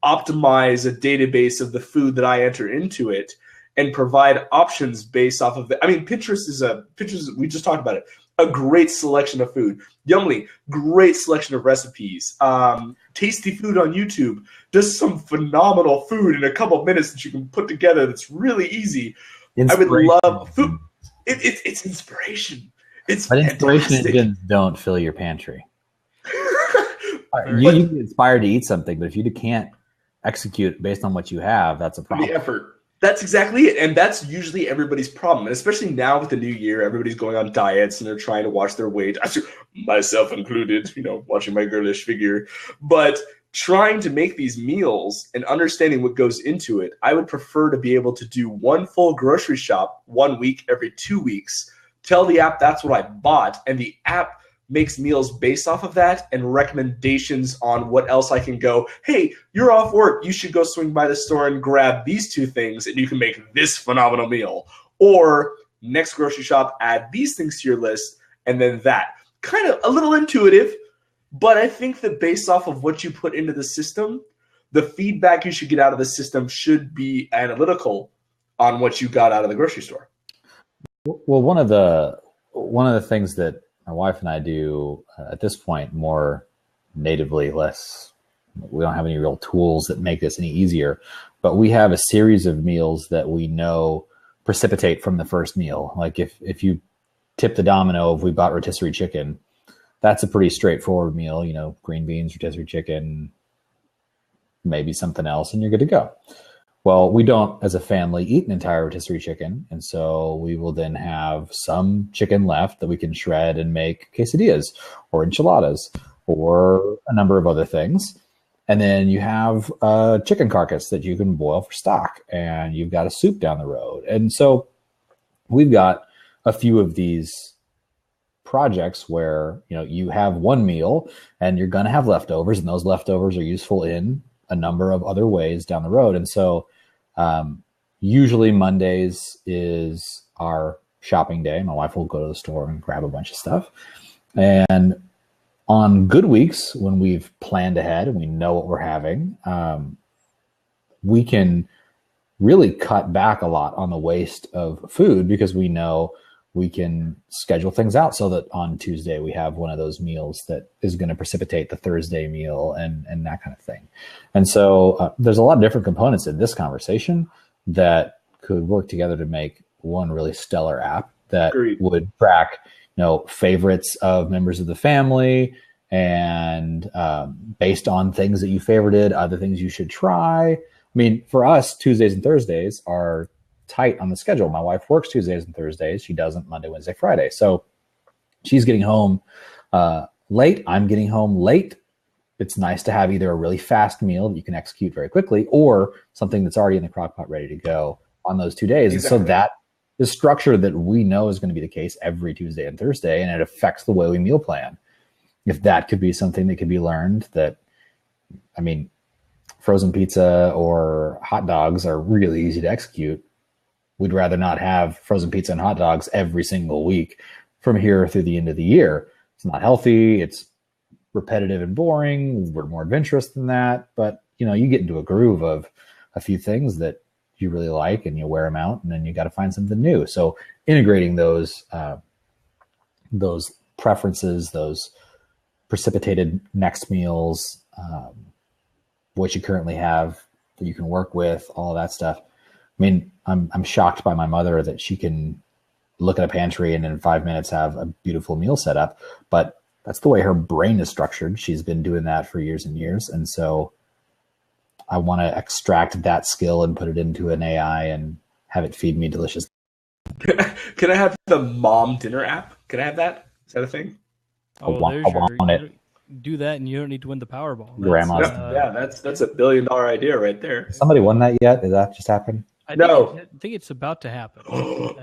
optimize a database of the food that I enter into it and provide options based off of it. I mean, Pinterest, we just talked about it, a great selection of food. Yumly, great selection of recipes. Tasty Food on YouTube does some phenomenal food in a couple of minutes that you can put together that's really easy. I would love food. It's inspiration. But inspiration engines don't fill your pantry. You get inspired to eat something, but if you can't execute based on what you have, that's a problem. The effort. That's exactly it. And that's usually everybody's problem. And especially now with the new year, everybody's going on diets and they're trying to watch their weight. Myself included, watching my girlish figure. But trying to make these meals and understanding what goes into it, I would prefer to be able to do one full grocery shop 1 week every 2 weeks. Tell the app that's what I bought, and the app makes meals based off of that and recommendations on what else I can go. Hey, you're off work. You should go swing by the store and grab these 2 things, and you can make this phenomenal meal. Or next grocery shop, add these things to your list, and then that. Kind of a little intuitive, but I think that based off of what you put into the system, the feedback you should get out of the system should be analytical on what you got out of the grocery store. Well, one of the things that my wife and I do at this point more natively, we don't have any real tools that make this any easier, but we have a series of meals that we know precipitate from the first meal. Like if you tip the domino, if we bought rotisserie chicken, that's a pretty straightforward meal, green beans, rotisserie chicken, maybe something else, and you're good to go. Well, we don't, as a family, eat an entire rotisserie chicken, and so we will then have some chicken left that we can shred and make quesadillas or enchiladas or a number of other things. And then you have a chicken carcass that you can boil for stock, and you've got a soup down the road. And so we've got a few of these projects where, you have one meal and you're going to have leftovers, and those leftovers are useful in a number of other ways down the road. And so usually Mondays is our shopping day. My wife will go to the store and grab a bunch of stuff. And on good weeks, when we've planned ahead and we know what we're having, we can really cut back a lot on the waste of food because we know we can schedule things out so that on Tuesday we have one of those meals that is going to precipitate the Thursday meal and that kind of thing. And so there's a lot of different components in this conversation, that could work together to make one really stellar app that Agreed. would track, favorites of members of the family, and based on things that you favorited, other things you should try. I mean, for us, Tuesdays and Thursdays are tight on the schedule. My wife works Tuesdays and Thursdays. She doesn't Monday, Wednesday, Friday. So she's getting home late. I'm getting home late. It's nice to have either a really fast meal that you can execute very quickly, or something that's already in the crock pot ready to go on those 2 days. Exactly. And so that is structure that we know is going to be the case every Tuesday and Thursday, and it affects the way we meal plan. If that could be something that could be learned, frozen pizza or hot dogs are really easy to execute. We'd rather not have frozen pizza and hot dogs every single week from here through the end of the year. It's not healthy. It's repetitive and boring. We're more adventurous than that. But, you get into a groove of a few things that you really like, and you wear them out, and then you got to find something new. So integrating those preferences, those precipitated next meals, what you currently have that you can work with, all of that stuff. I mean, I'm shocked by my mother that she can look at a pantry and in 5 minutes have a beautiful meal set up, but that's the way her brain is structured. She's been doing that for years and years. And so I want to extract that skill and put it into an AI and have it feed me delicious. Can I have the mom dinner app? Can I have that? Is that a thing? I want it. Do that, and you don't need to win the Powerball. Grandma's. That's a $1 billion idea right there. Somebody won that yet? Did that just happen? I think it's about to happen.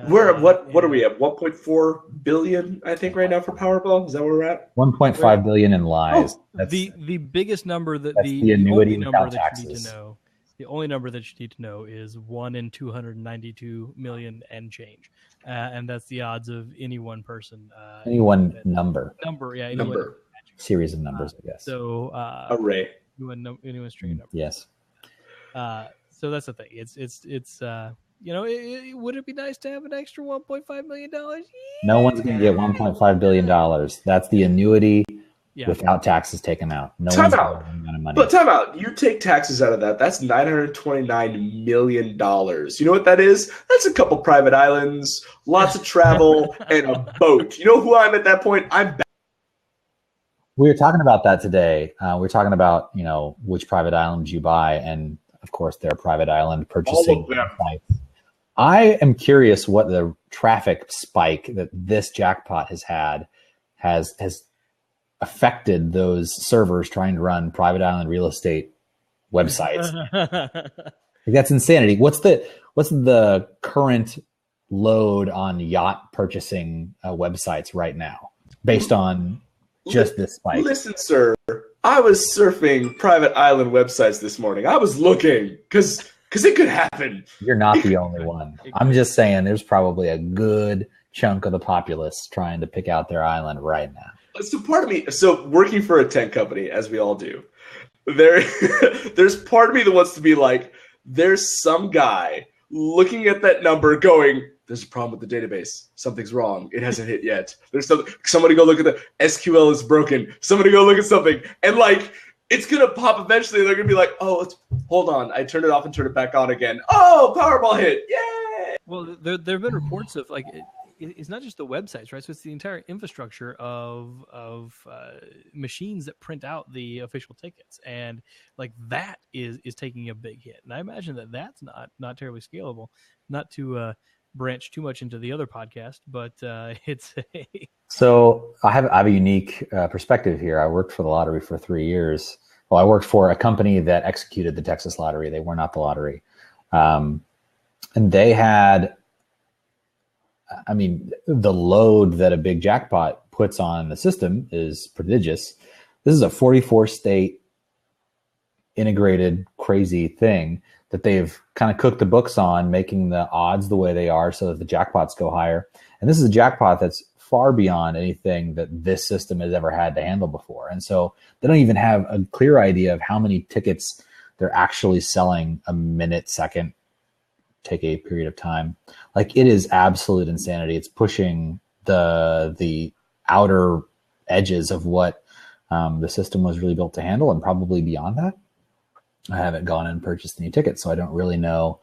What are we at? 1.4 billion, I think, right now for Powerball. Is that where we're at? 1.5 billion in lies. That's the biggest number that the annuity number that taxes. you need to know. The only number that you need to know is 1 in 292 million and change, and that's the odds of any one person. Any one number. Number. Series of numbers, I guess. So array. Anyone string number. Yes. So that's the thing. It's would it be nice to have an extra $1.5 million? No one's going to get $1.5 billion. That's the annuity without taxes taken out. No time one's out. Money. But time out. You take taxes out of that. That's $929 million. You know what that is? That's a couple private islands, lots of travel, and a boat. You know who I'm at that point? I'm back. We were talking about that today. We were talking about, which private islands you buy, and of course, their private island purchasing sites. I am curious what the traffic spike that this jackpot has had has affected those servers trying to run private island real estate websites. That's insanity. What's the current load on yacht purchasing websites right now, based on just this spike? Listen, sir. I was surfing private island websites this morning. I was looking because it could happen. You're not the only one. I'm just saying there's probably a good chunk of the populace trying to pick out their island right now. So part of me, working for a tent company, as we all do, there's part of me that wants to be like, there's some guy looking at that number going, there's a problem with the database. Something's wrong. It hasn't hit yet. Somebody go look at the SQL is broken. Somebody go look at something. And it's going to pop eventually. They're going to be like, hold on. I turned it off and turned it back on again. Oh, Powerball hit. Yay. Well, there have been reports of it's not just the websites, right? So it's the entire infrastructure of machines that print out the official tickets. And that is taking a big hit. And I imagine that's not terribly scalable, not to, branch too much into the other podcast, but it's So I have a unique perspective here. I worked for the lottery for 3 years. Well, I worked for a company that executed the Texas lottery. They were not the lottery. And they had, the load that a big jackpot puts on the system is prodigious. This is a 44 state integrated crazy thing that they've kind of cooked the books on, making the odds the way they are so that the jackpots go higher. And this is a jackpot that's far beyond anything that this system has ever had to handle before. And so they don't even have a clear idea of how many tickets they're actually selling a minute, second, take a period of time. It is absolute insanity. It's pushing the outer edges of what the system was really built to handle, and probably beyond that. I haven't gone and purchased any tickets, so I don't really know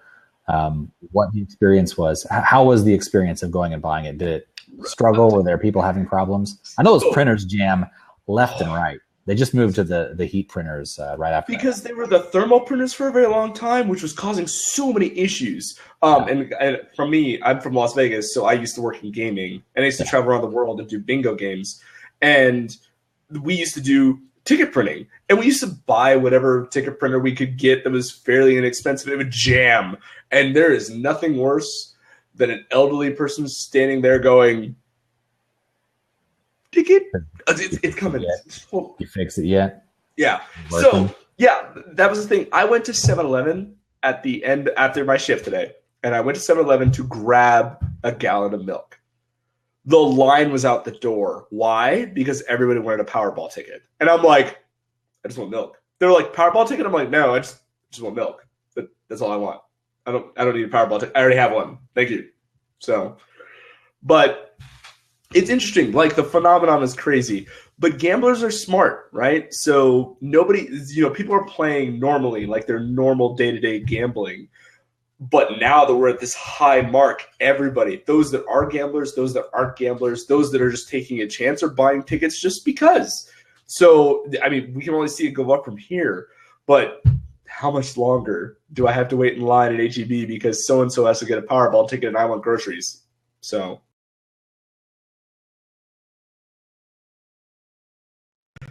what the experience was. How was the experience of going and buying it? Did it struggle? Were there people having problems? I know those printers jam left and right. They just moved to the heat printers right after because they were the thermal printers for a very long time, which was causing so many issues. And from me, I'm from Las Vegas, so I used to work in gaming, and I used to travel around the world and do bingo games. And we used to do ticket printing, and we used to buy whatever ticket printer we could get that was fairly inexpensive. It would jam, and there is nothing worse than an elderly person standing there going, ticket, it's coming. You fix it yet? Yeah. So, yeah, that was the thing. I went to 7-Eleven at the end after my shift today, and I went to 7-Eleven to grab a gallon of milk. The line was out the door. Why? Because everybody wanted a Powerball ticket. And I'm like, I just want milk. They were like, Powerball ticket? I'm like, no, I just want milk. That's all I want. I don't need a Powerball ticket. I already have one. Thank you. So, but it's interesting. Like, the phenomenon is crazy. But gamblers are smart, right? So people are playing normally, like their normal day-to-day gambling. But now that we're at this high mark, everybody, those that are gamblers, those that aren't gamblers, those that are just taking a chance are buying tickets just because. So, I mean, we can only see it go up from here. But how much longer do I have to wait in line at HEB because so-and-so has to get a Powerball ticket and I want groceries? So,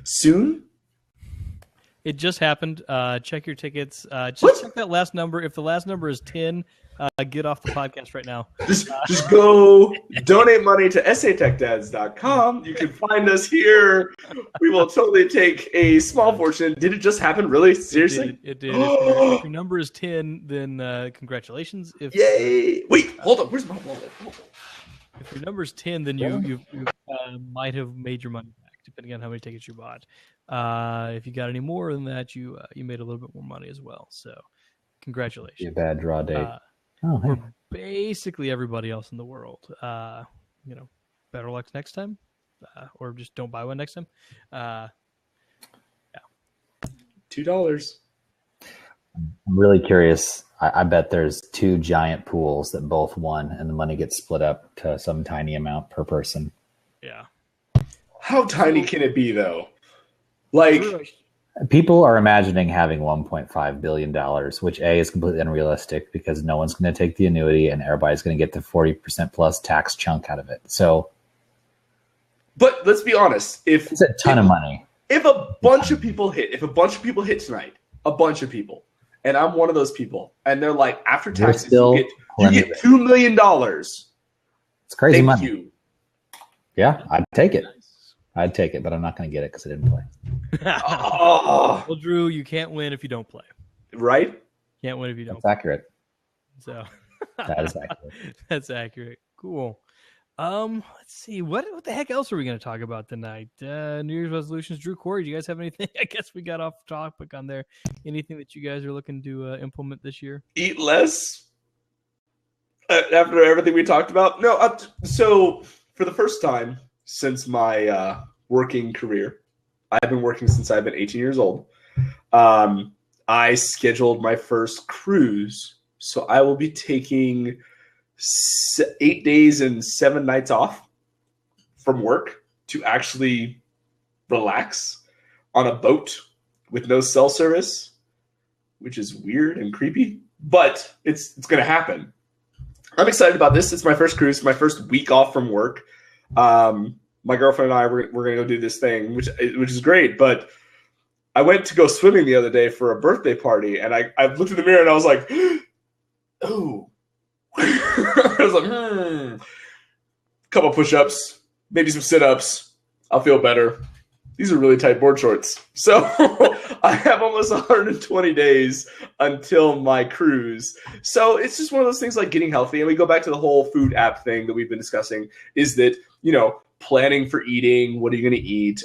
soon? It just happened. Check your tickets. Just check that last number. If the last number is 10, get off the podcast right now. Just go donate money to SATechDads.com. You can find us here. We will totally take a small fortune. Did it just happen? Really? Seriously? It did. If your number is 10, then congratulations. Yay! Wait, hold on. Where's my wallet? If your number is 10, then you might have made your money back, depending on how many tickets you bought. If you got any more than that, you made a little bit more money as well. So, congratulations. Be a bad draw date. For basically everybody else in the world. Better luck next time, or just don't buy one next time. Yeah. $2. I'm really curious. I bet there's 2 giant pools that both won, and the money gets split up to some tiny amount per person. Yeah. How tiny can it be, though? Like, people are imagining having $1.5 billion, which A, is completely unrealistic because no one's going to take the annuity and everybody's going to get the 40% plus tax chunk out of it. So, but let's be honest. It's a ton of money. If a bunch of people hit tonight, a bunch of people, and I'm one of those people, and they're like, after taxes, you get $2 million. It's crazy money. Thank you. Yeah, I'd take it. I'd take it, but I'm not going to get it because I didn't play. Well, Drew, you can't win if you don't play. Right? Can't win if you don't. That's accurate. So that is accurate. That's accurate. Cool. Let's see. What the heck else are we going to talk about tonight? New Year's resolutions. Drew, Corey, do you guys have anything? I guess we got off topic on there. Anything that you guys are looking to implement this year? Eat less. After everything we talked about? No. So for the first time since my working career, I've been working since I've been 18 years old. I scheduled my first cruise. So I will be taking 8 days and 7 nights off from work to actually relax on a boat with no cell service, which is weird and creepy, but it's going to happen. I'm excited about this. It's my first cruise, my first week off from work. My girlfriend and I, we're going to go do this thing, which is great. But I went to go swimming the other day for a birthday party, and I looked in the mirror and I was like, oh. I was like, couple push-ups, maybe some sit-ups. I'll feel better. These are really tight board shorts. So I have almost 120 days until my cruise. So it's just one of those things like getting healthy. And we go back to the whole food app thing that we've been discussing is that, planning for eating. What are you going to eat?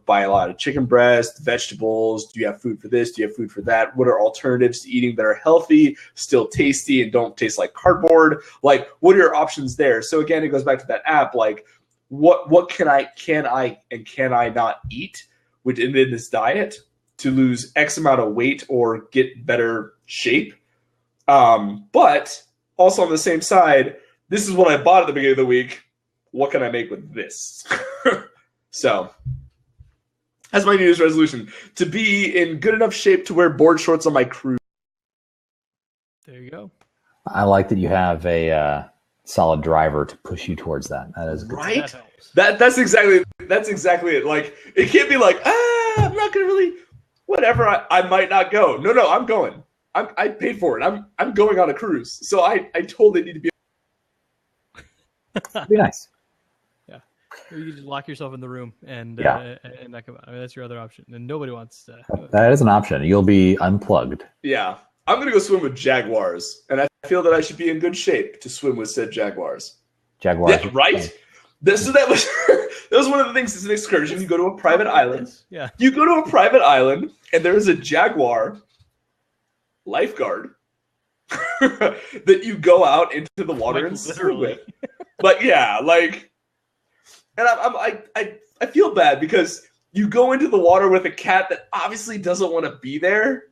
Buy a lot of chicken breast, vegetables. Do you have food for this? Do you have food for that? What are alternatives to eating that are healthy, still tasty, and don't taste like cardboard? Like, what are your options there? So again, it goes back to that app. Like, what can I not eat within this diet to lose X amount of weight or get better shape? But also on the same side, this is what I bought at the beginning of the week. What can I make with this? So that's my New Year's resolution, to be in good enough shape to wear board shorts on my cruise. There you go. I like that you have a solid driver to push you towards that. That is good. Right? That's exactly it. Like, it can't be like, I'm not gonna really, whatever. I might not go. No, I'm going. I paid for it. I'm going on a cruise, so I totally need to be. Be nice. Yeah, or you can just lock yourself in the room and not come out. I mean, that's your other option, and nobody wants. That is an option. You'll be unplugged. Yeah, I'm gonna go swim with jaguars, and I feel that I should be in good shape to swim with said jaguars. Jaguars, yeah, right? So that was that was one of the things. It's an excursion. You go to a private island. Yeah, you go to a private island, and there is a jaguar lifeguard that you go out into the water and swim with. But yeah, like, and I feel bad because you go into the water with a cat that obviously doesn't want to be there,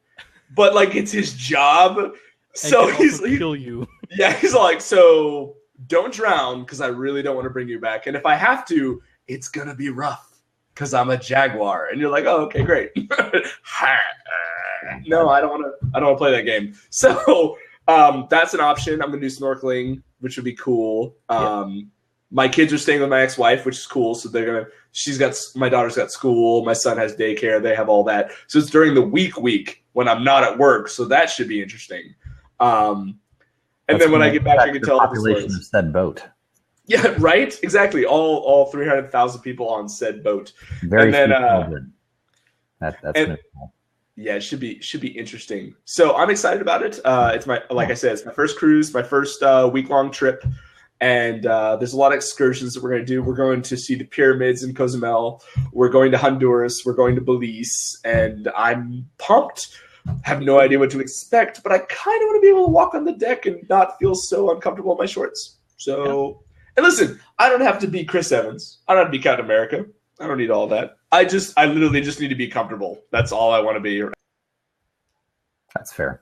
but like it's his job. So he's kill you. Yeah, he's like, so don't drown because I really don't want to bring you back, and if I have to, it's gonna be rough because I'm a jaguar. And you're like, oh, okay, great. No, I don't want to play that game. So that's an option. I'm gonna do snorkeling, which would be cool. My kids are staying with my ex-wife, which is cool. So my daughter's got school, my son has daycare, they have all that. So it's during the week when I'm not at work. So that should be interesting. And then when I get back, I can tell the population of said boat. Yeah, right. Exactly. All 300,000 people on said boat. Very and then children. That's cool. Yeah, it should be interesting. So I'm excited about it. It's I said, it's my first cruise, my first week-long trip, and there's a lot of excursions that we're going to do. We're going to see the pyramids in Cozumel. We're going to Honduras. We're going to Belize, and I'm pumped. Have no idea what to expect, but I kind of want to be able to walk on the deck and not feel so uncomfortable in my shorts. So, And listen, I don't have to be Chris Evans. I don't have to be Captain America. I don't need all that. I literally just need to be comfortable. That's all I want to be. That's fair.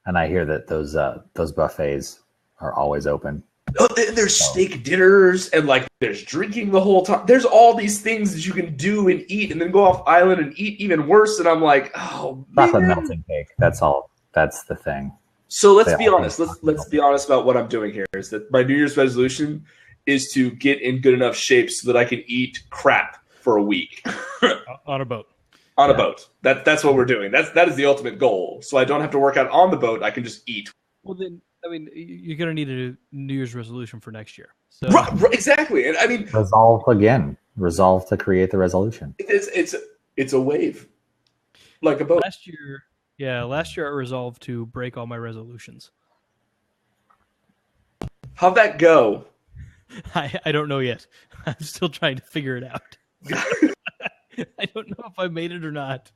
And I hear that those buffets are always open. Oh, there's steak dinners and like there's drinking the whole time. There's all these things that you can do and eat and then go off island and eat even worse. And I'm like, oh, not a melting cake. That's all. That's the thing. So let's be honest. Let's be honest about what I'm doing here. Is that my New Year's resolution is to get in good enough shape so that I can eat crap for a week on a boat. On a boat. That's what we're doing. That is the ultimate goal. So I don't have to work out on the boat. I can just eat. Well, then, I mean, you're going to need a New Year's resolution for next year. So. Right, exactly. And I mean, resolve again. Resolve to create the resolution. It's a wave, like a boat. Last year I resolved to break all my resolutions. How'd that go? I don't know yet. I'm still trying to figure it out. I don't know if I made it or not.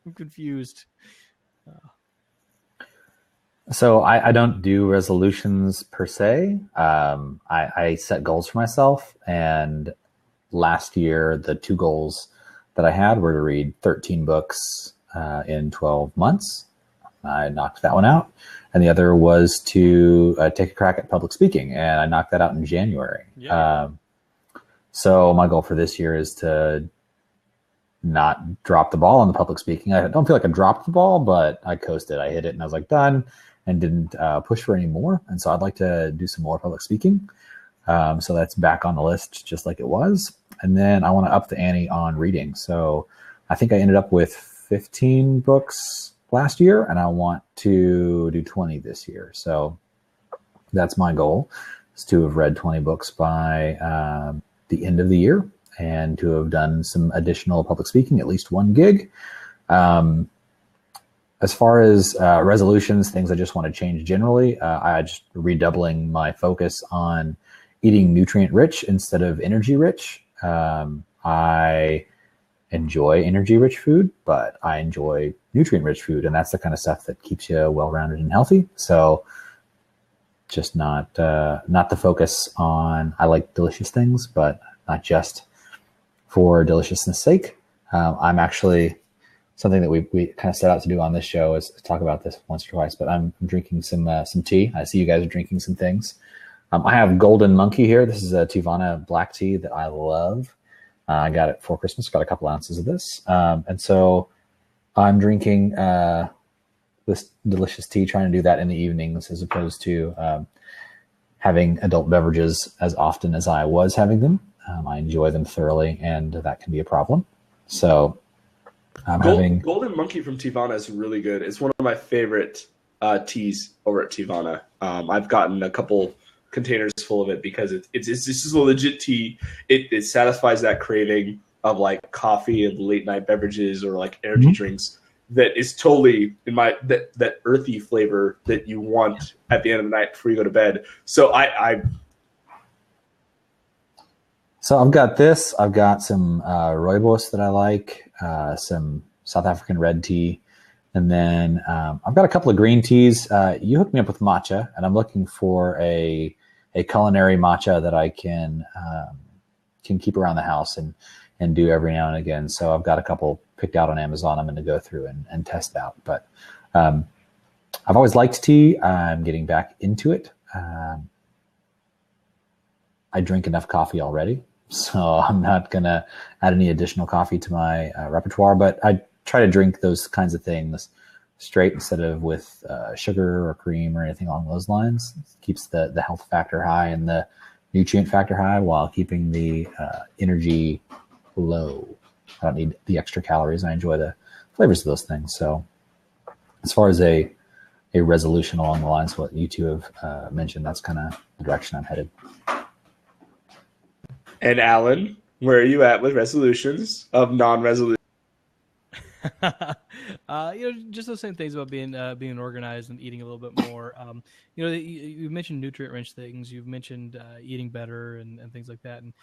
I'm confused. So I don't do resolutions per se. I set goals for myself, and last year the 2 goals that I had were to read 13 books in 12 months. I knocked that one out, and the other was to take a crack at public speaking, and I knocked that out in January. Yeah. So my goal for this year is to not drop the ball on the public speaking. I don't feel like I dropped the ball, but I coasted. I hit it, and I was like, done. And didn't push for any more. And so I'd like to do some more public speaking. So that's back on the list just like it was. And then I want to up the ante on reading. So I think I ended up with 15 books last year, and I want to do 20 this year. So that's my goal, is to have read 20 books by the end of the year and to have done some additional public speaking, at least 1 gig. As far as resolutions, things I just want to change generally, I just redoubling my focus on eating nutrient rich instead of energy rich. I enjoy energy rich food, but I enjoy nutrient rich food, and that's the kind of stuff that keeps you well rounded and healthy. So just not the focus on, I like delicious things, but not just for deliciousness sake. I'm actually something that we kind of set out to do on this show is talk about this once or twice. But I'm drinking some tea. I see you guys are drinking some things. I have Golden Monkey here. This is a Tivana black tea that I love. I got it for Christmas. Got a couple ounces of this, and so I'm drinking this delicious tea. Trying to do that in the evenings as opposed to having adult beverages as often as I was having them. I enjoy them thoroughly, and that can be a problem. So Golden Monkey from Tivana is really good. It's one of my favorite teas over at Tivana. I've gotten a couple containers full of it because it's this is a legit tea. It satisfies that craving of like coffee and late night beverages or like energy drinks that is totally in my that earthy flavor that you want at the end of the night before you go to bed. So So I've got this. I've got some rooibos that I like, some South African red tea, and then I've got a couple of green teas. You hooked me up with matcha, and I'm looking for a culinary matcha that I can keep around the house and do every now and again. So I've got a couple picked out on Amazon. I'm going to go through and test out. But I've always liked tea. I'm getting back into it. I drink enough coffee already, so I'm not going to add any additional coffee to my repertoire. But I try to drink those kinds of things straight instead of with sugar or cream or anything along those lines. It keeps the health factor high and the nutrient factor high while keeping the energy low. I don't need the extra calories. I enjoy the flavors of those things. So as far as a resolution along the lines of what you two have mentioned, that's kind of the direction I'm headed. And Alan, where are you at with resolutions of non-resolution? Just those same things about being organized and eating a little bit more. You mentioned nutrient-rich things. You've mentioned eating better and things like that. And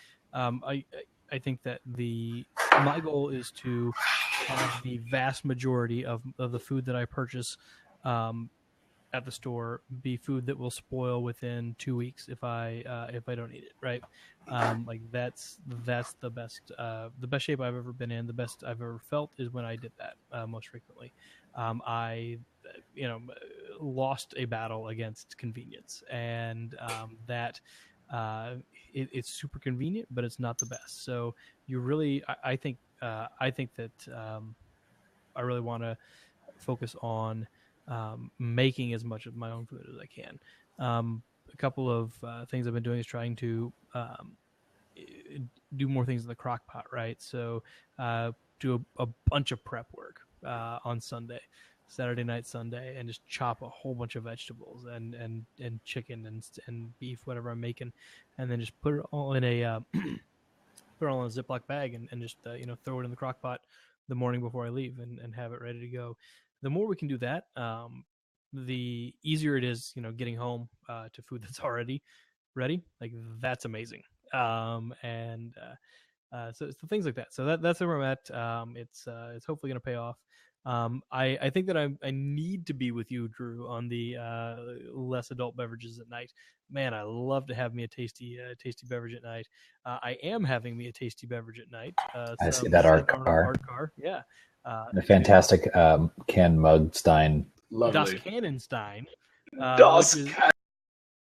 I think that my goal is to have the vast majority of the food that I purchase at the store be food that will spoil within 2 weeks if I don't eat it. Right, like that's the best shape I've ever been in. The best I've ever felt is when I did that most frequently. I lost a battle against convenience, and that it's super convenient, but it's not the best. So you really, I think that I really want to focus on making as much of my own food as I can. A couple of things I've been doing is trying to do more things in the crock pot, right? So do a bunch of prep work on Saturday night, Sunday, and just chop a whole bunch of vegetables and chicken and beef, whatever I'm making, and then just put it all in a Ziploc bag and just throw it in the crock pot the morning before I leave and have it ready to go. The more we can do that, the easier it is, getting home to food that's already ready. Like that's amazing. So things like that. So that's where I'm at. It's hopefully going to pay off. I think that I need to be with you, Drew, on the less adult beverages at night. Man, I love to have me a tasty beverage at night. I am having me a tasty beverage at night. I see that art car. Yeah. A fantastic can mug stein. Lovely. Das Cannenstein.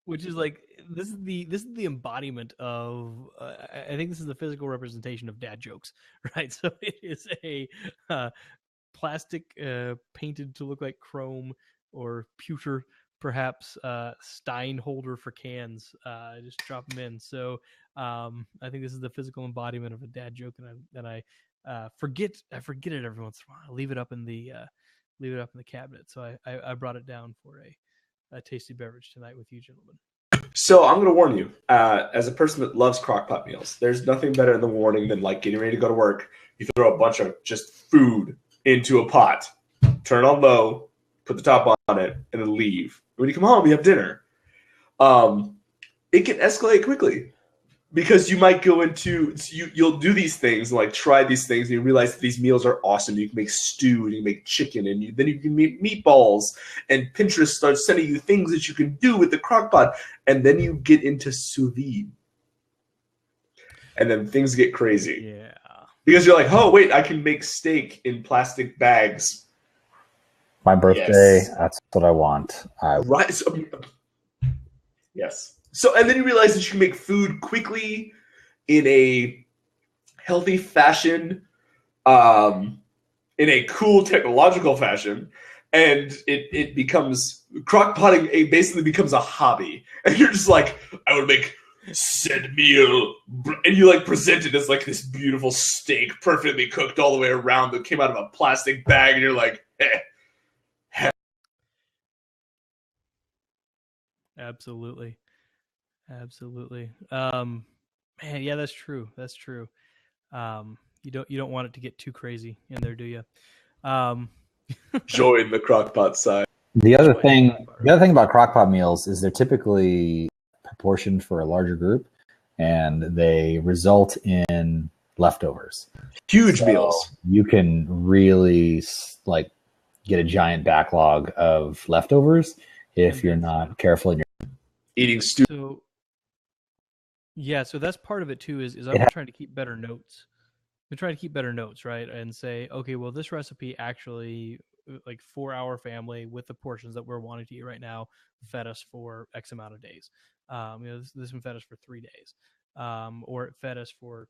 Which is like this is the embodiment of I think this is the physical representation of dad jokes, right? So it is a plastic painted to look like chrome or pewter, perhaps, stein holder for cans. Just drop them in. So I think this is the physical embodiment of a dad joke, and I forget it every once in a while. I leave it up in the cabinet. So I brought it down for a tasty beverage tonight with you gentlemen. So I'm going to warn you, as a person that loves crockpot meals, there's nothing better in the warning than like getting ready to go to work. You throw a bunch of just food into a pot, turn it on low, put the top on it, and then leave. When you come home, you have dinner. It can escalate quickly because you might go into you'll do these things, like try these things, and you realize that these meals are awesome. You can make stew, and you can make chicken, and then you can make meatballs. And Pinterest starts sending you things that you can do with the crockpot, and then you get into sous vide, and then things get crazy. Yeah. Because you're like, oh wait, I can make steak in plastic bags. My birthday, that's what I want. Right. So, yes. So, and then you realize that you can make food quickly in a healthy fashion, in a cool technological fashion, and it becomes crockpotting. It basically becomes a hobby, and you're just like, I would make said meal, and you like present it as like this beautiful steak, perfectly cooked all the way around, that came out of a plastic bag, and you're like, Absolutely. Man, yeah, that's true. You don't want it to get too crazy in there, do you? Join the crockpot side. The other thing about crockpot meals is they're typically proportioned for a larger group, and they result in leftovers. Huge meals. You can really like get a giant backlog of leftovers if you're not careful in your eating stew. So, yeah, so that's part of it too. Is I'm trying to keep better notes. I'm trying to keep better notes, right? And say, okay, well, this recipe actually, like, for our family with the portions that we're wanting to eat right now, fed us for X amount of days. This one fed us for 3 days, or it fed us for,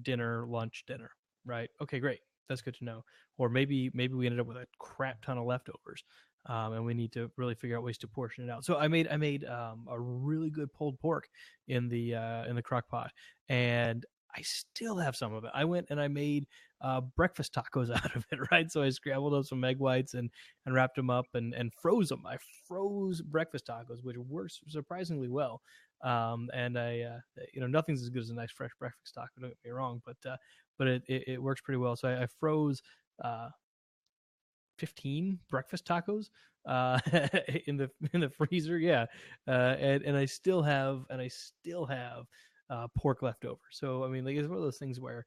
dinner, lunch, dinner, right? Okay, great. That's good to know. Or maybe we ended up with a crap ton of leftovers, and we need to really figure out ways to portion it out. So I made a really good pulled pork in the crock pot, and I still have some of it. I went and I made breakfast tacos out of it, right? So I scrambled up some egg whites and wrapped them up and froze them. I froze breakfast tacos, which works surprisingly well. And nothing's as good as a nice fresh breakfast taco. Don't get me wrong, but it works pretty well. So I froze 15 breakfast tacos in the freezer. Yeah. And I still have pork left over. So, I mean, like, it's one of those things where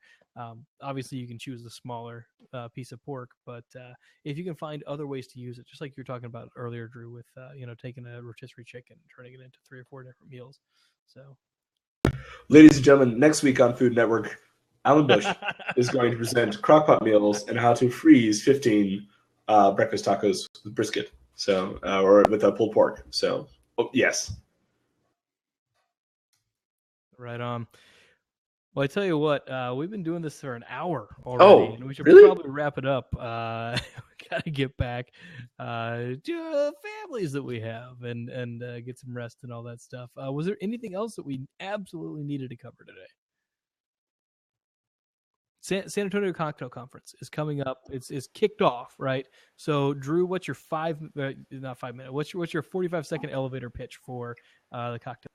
obviously you can choose the smaller piece of pork, but if you can find other ways to use it, just like you were talking about earlier, Drew, with taking a rotisserie chicken and turning it into 3 or 4 different meals. So, ladies and gentlemen, next week on Food Network, Alan Bush is going to present crockpot meals and how to freeze 15 breakfast tacos with brisket, so or with a pulled pork. So, yes. Right on. Well, I tell you what, we've been doing this for an hour already, and we should probably wrap it up. We got to get back to the families that we have and get some rest and all that stuff. Was there anything else that we absolutely needed to cover today? San Antonio Cocktail Conference is coming up. It's kicked off, right? So, Drew, what's your not 5 minute? What's your 45-second elevator pitch for the cocktail?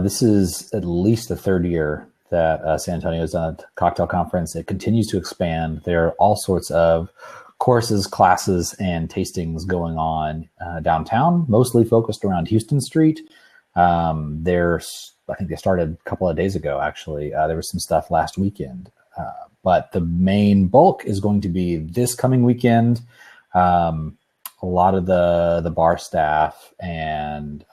This is at least the third year that San Antonio has done a cocktail conference. It continues to expand. There are all sorts of courses, classes, and tastings going on downtown, mostly focused around Houston Street. I think they started a couple of days ago, actually. There was some stuff last weekend. But the main bulk is going to be this coming weekend. A lot of the bar staff and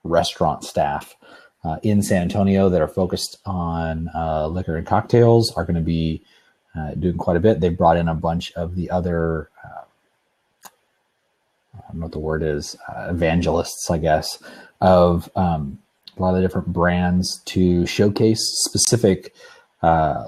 restaurant staff in San Antonio that are focused on liquor and cocktails are going to be doing quite a bit. They brought in a bunch of the other, I don't know what the word is, evangelists, I guess, of a lot of the different brands to showcase specific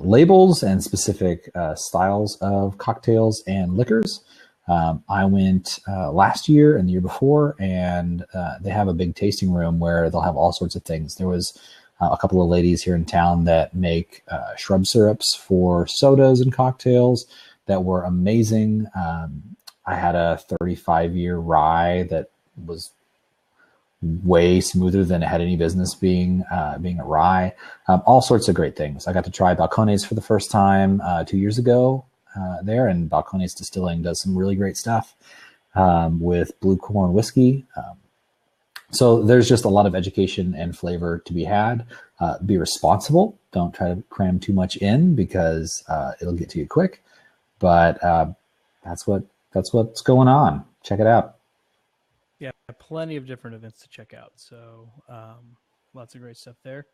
labels and specific styles of cocktails and liquors. I went last year and the year before, and they have a big tasting room where they'll have all sorts of things. There was a couple of ladies here in town that make shrub syrups for sodas and cocktails that were amazing. I had a 35-year rye that was way smoother than it had any business being a rye. All sorts of great things. I got to try Balcones for the first time 2 years ago there, and Balcones Distilling does some really great stuff with blue corn whiskey. So there's just a lot of education and flavor to be had. Be responsible. Don't try to cram too much in because it'll get to you quick. But that's what's going on. Check it out. Yeah, plenty of different events to check out. So lots of great stuff there.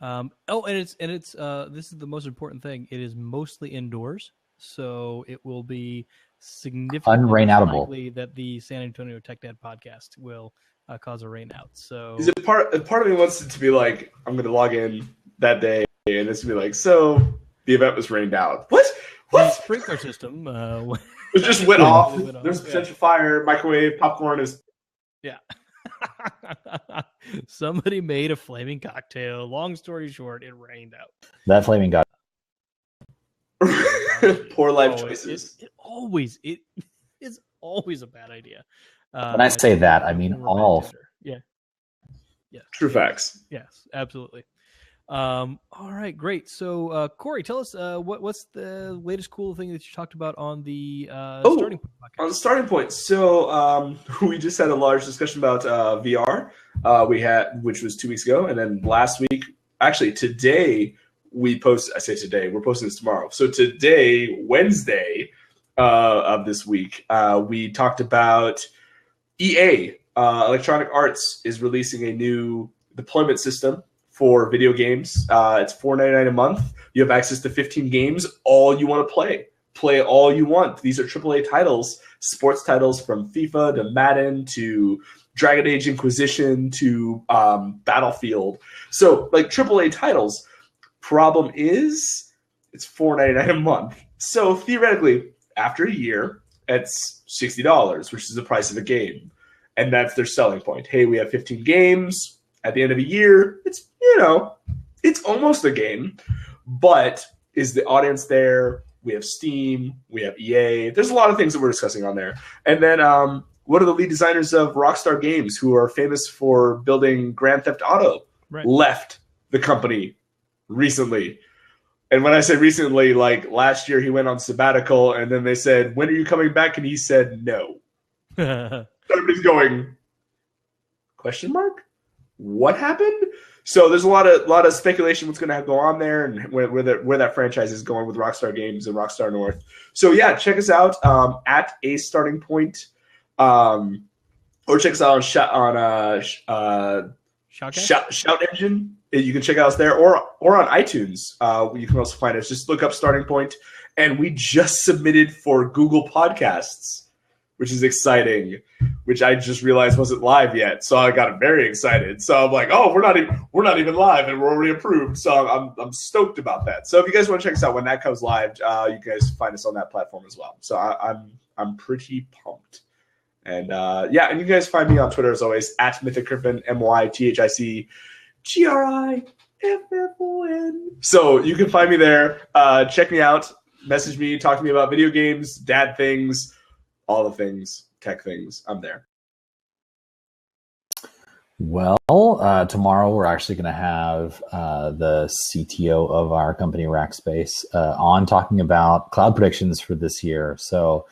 And it's this is the most important thing. It is mostly indoors, so it will be significantly less Unrainoutable. likely that the San Antonio Tech Dad podcast will cause a rain out. So Is it part of me wants it to be like, I'm going to log in that day and it's going to be like, so the event was rained out. What? the sprinkler system It just went off. went off. There's potential fire, microwave, popcorn is. Yeah. Somebody made a flaming cocktail. Long story short, it rained out. That flaming god. Poor life choices. It is always a bad idea. When I say that, I mean all. Yeah. Yeah. True facts. Yes, absolutely. All right, great. So, Corey, tell us what's the latest cool thing that you talked about on the starting point podcast? On the starting point. So we just had a large discussion about VR. Which was 2 weeks ago, and then last week, actually today, we're posting this tomorrow. So today, Wednesday of this week, we talked about EA, Electronic Arts, is releasing a new deployment system for video games. It's $4.99 a month. You have access to 15 games, all you want to play. Play all you want. These are AAA titles, sports titles from FIFA to Madden to Dragon Age Inquisition to Battlefield. So, like AAA titles. Problem is, it's $4.99 a month. So, theoretically, after a year, it's $60, which is the price of a game. And that's their selling point. Hey, we have 15 games. At the end of a year, it's almost a game. But is the audience there? We have Steam. We have EA. There's a lot of things that we're discussing on there. And then what are the lead designers of Rockstar Games, who are famous for building Grand Theft Auto, left the company recently. And when I say recently, like last year he went on sabbatical, and then they said, when are you coming back? And he said, no. Everybody's going, question mark? What happened? So there's a lot of speculation what's going to go on there and where that franchise is going with Rockstar Games and Rockstar North. So yeah, check us out at A Starting Point, or check us out on Shout Engine. You can check out us there, or on iTunes. You can also find us. Just look up Starting Point, and we just submitted for Google Podcasts, which is exciting, which I just realized wasn't live yet. So I got very excited. So I'm like, oh, we're not even live, and we're already approved. So I'm stoked about that. So if you guys want to check us out when that comes live, you guys find us on that platform as well. So I'm pretty pumped. And and you guys find me on Twitter as always at Mythic Griffin, MyThickGriffon. So you can find me there. Check me out, message me, talk to me about video games, dad things, all the things, tech things. I'm there. Well, tomorrow we're actually going to have the CTO of our company, Rackspace, on talking about cloud predictions for this year. So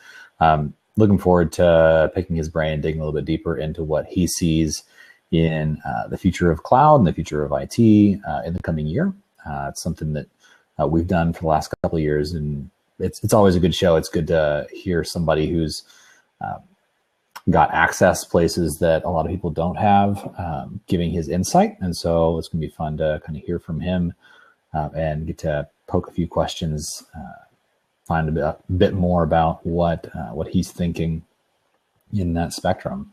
looking forward to picking his brain, digging a little bit deeper into what he sees in the future of cloud and the future of IT in the coming year. It's something that we've done for the last couple of years, and it's always a good show. It's good to hear somebody who's got access places that a lot of people don't have, giving his insight. And so it's going to be fun to kind of hear from him and get to poke a few questions, find a bit more about what he's thinking in that spectrum.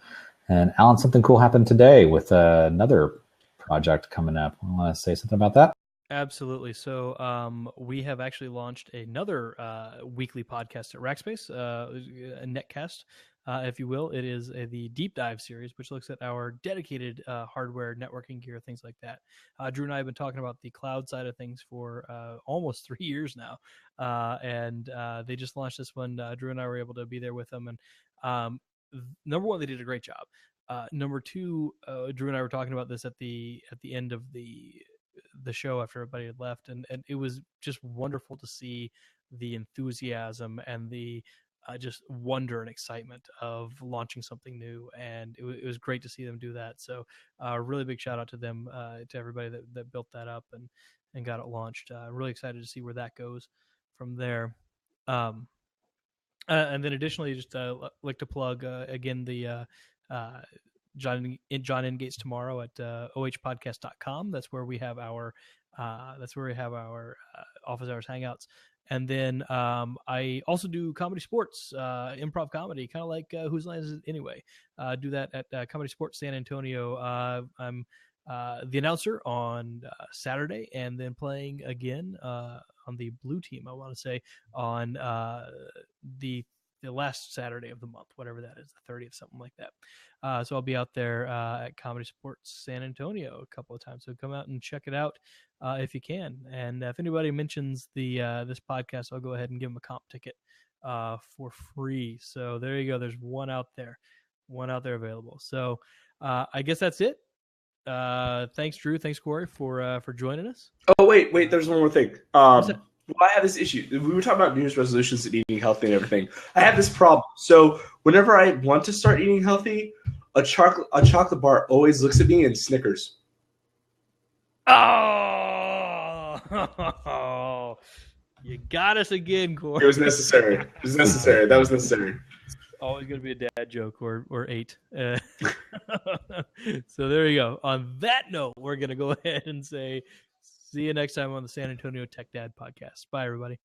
And Alan, something cool happened today with another project coming up. I want to say something about that. Absolutely. So we have actually launched another weekly podcast at Rackspace, a netcast, if you will. It is the Deep Dive series, which looks at our dedicated hardware, networking gear, things like that. Drew and I have been talking about the cloud side of things for almost 3 years now. And they just launched this one. Drew and I were able to be there with them. And number one, they did a great job. Number two, Drew and I were talking about this at the end of the show after everybody had left, and it was just wonderful to see the enthusiasm and the just wonder and excitement of launching something new, and it was great to see them do that. So really big shout out to them, to everybody that built that up and got it launched. Really excited to see where that goes from there. And then additionally, just like to plug again the John Ingate's tomorrow at ohpodcast.com. That's where we have our That's where we have our office hours hangouts. And then I also do comedy sports, improv comedy, kind of like Whose Line Is It Anyway? Do that at Comedy Sports San Antonio. I'm the announcer on Saturday, and then playing again on the blue team, I want to say, on the last Saturday of the month, whatever that is, the 30th, something like that. So I'll be out there at Comedy Sports San Antonio a couple of times. So come out and check it out if you can. And if anybody mentions the this podcast, I'll go ahead and give them a comp ticket for free. So there you go. There's one out there available. So I guess that's it. Thanks, Drew. Thanks, Corey, for joining us. Oh, wait. There's one more thing. Well, I have this issue. We were talking about New Year's resolutions and eating healthy and everything. I have this problem. So whenever I want to start eating healthy, a chocolate bar always looks at me and snickers. Oh, you got us again, Corey. It was necessary. That was necessary. Always going to be a dad joke or 8. So there you go. On that note, we're going to go ahead and say see you next time on the San Antonio Tech Dad podcast. Bye, everybody.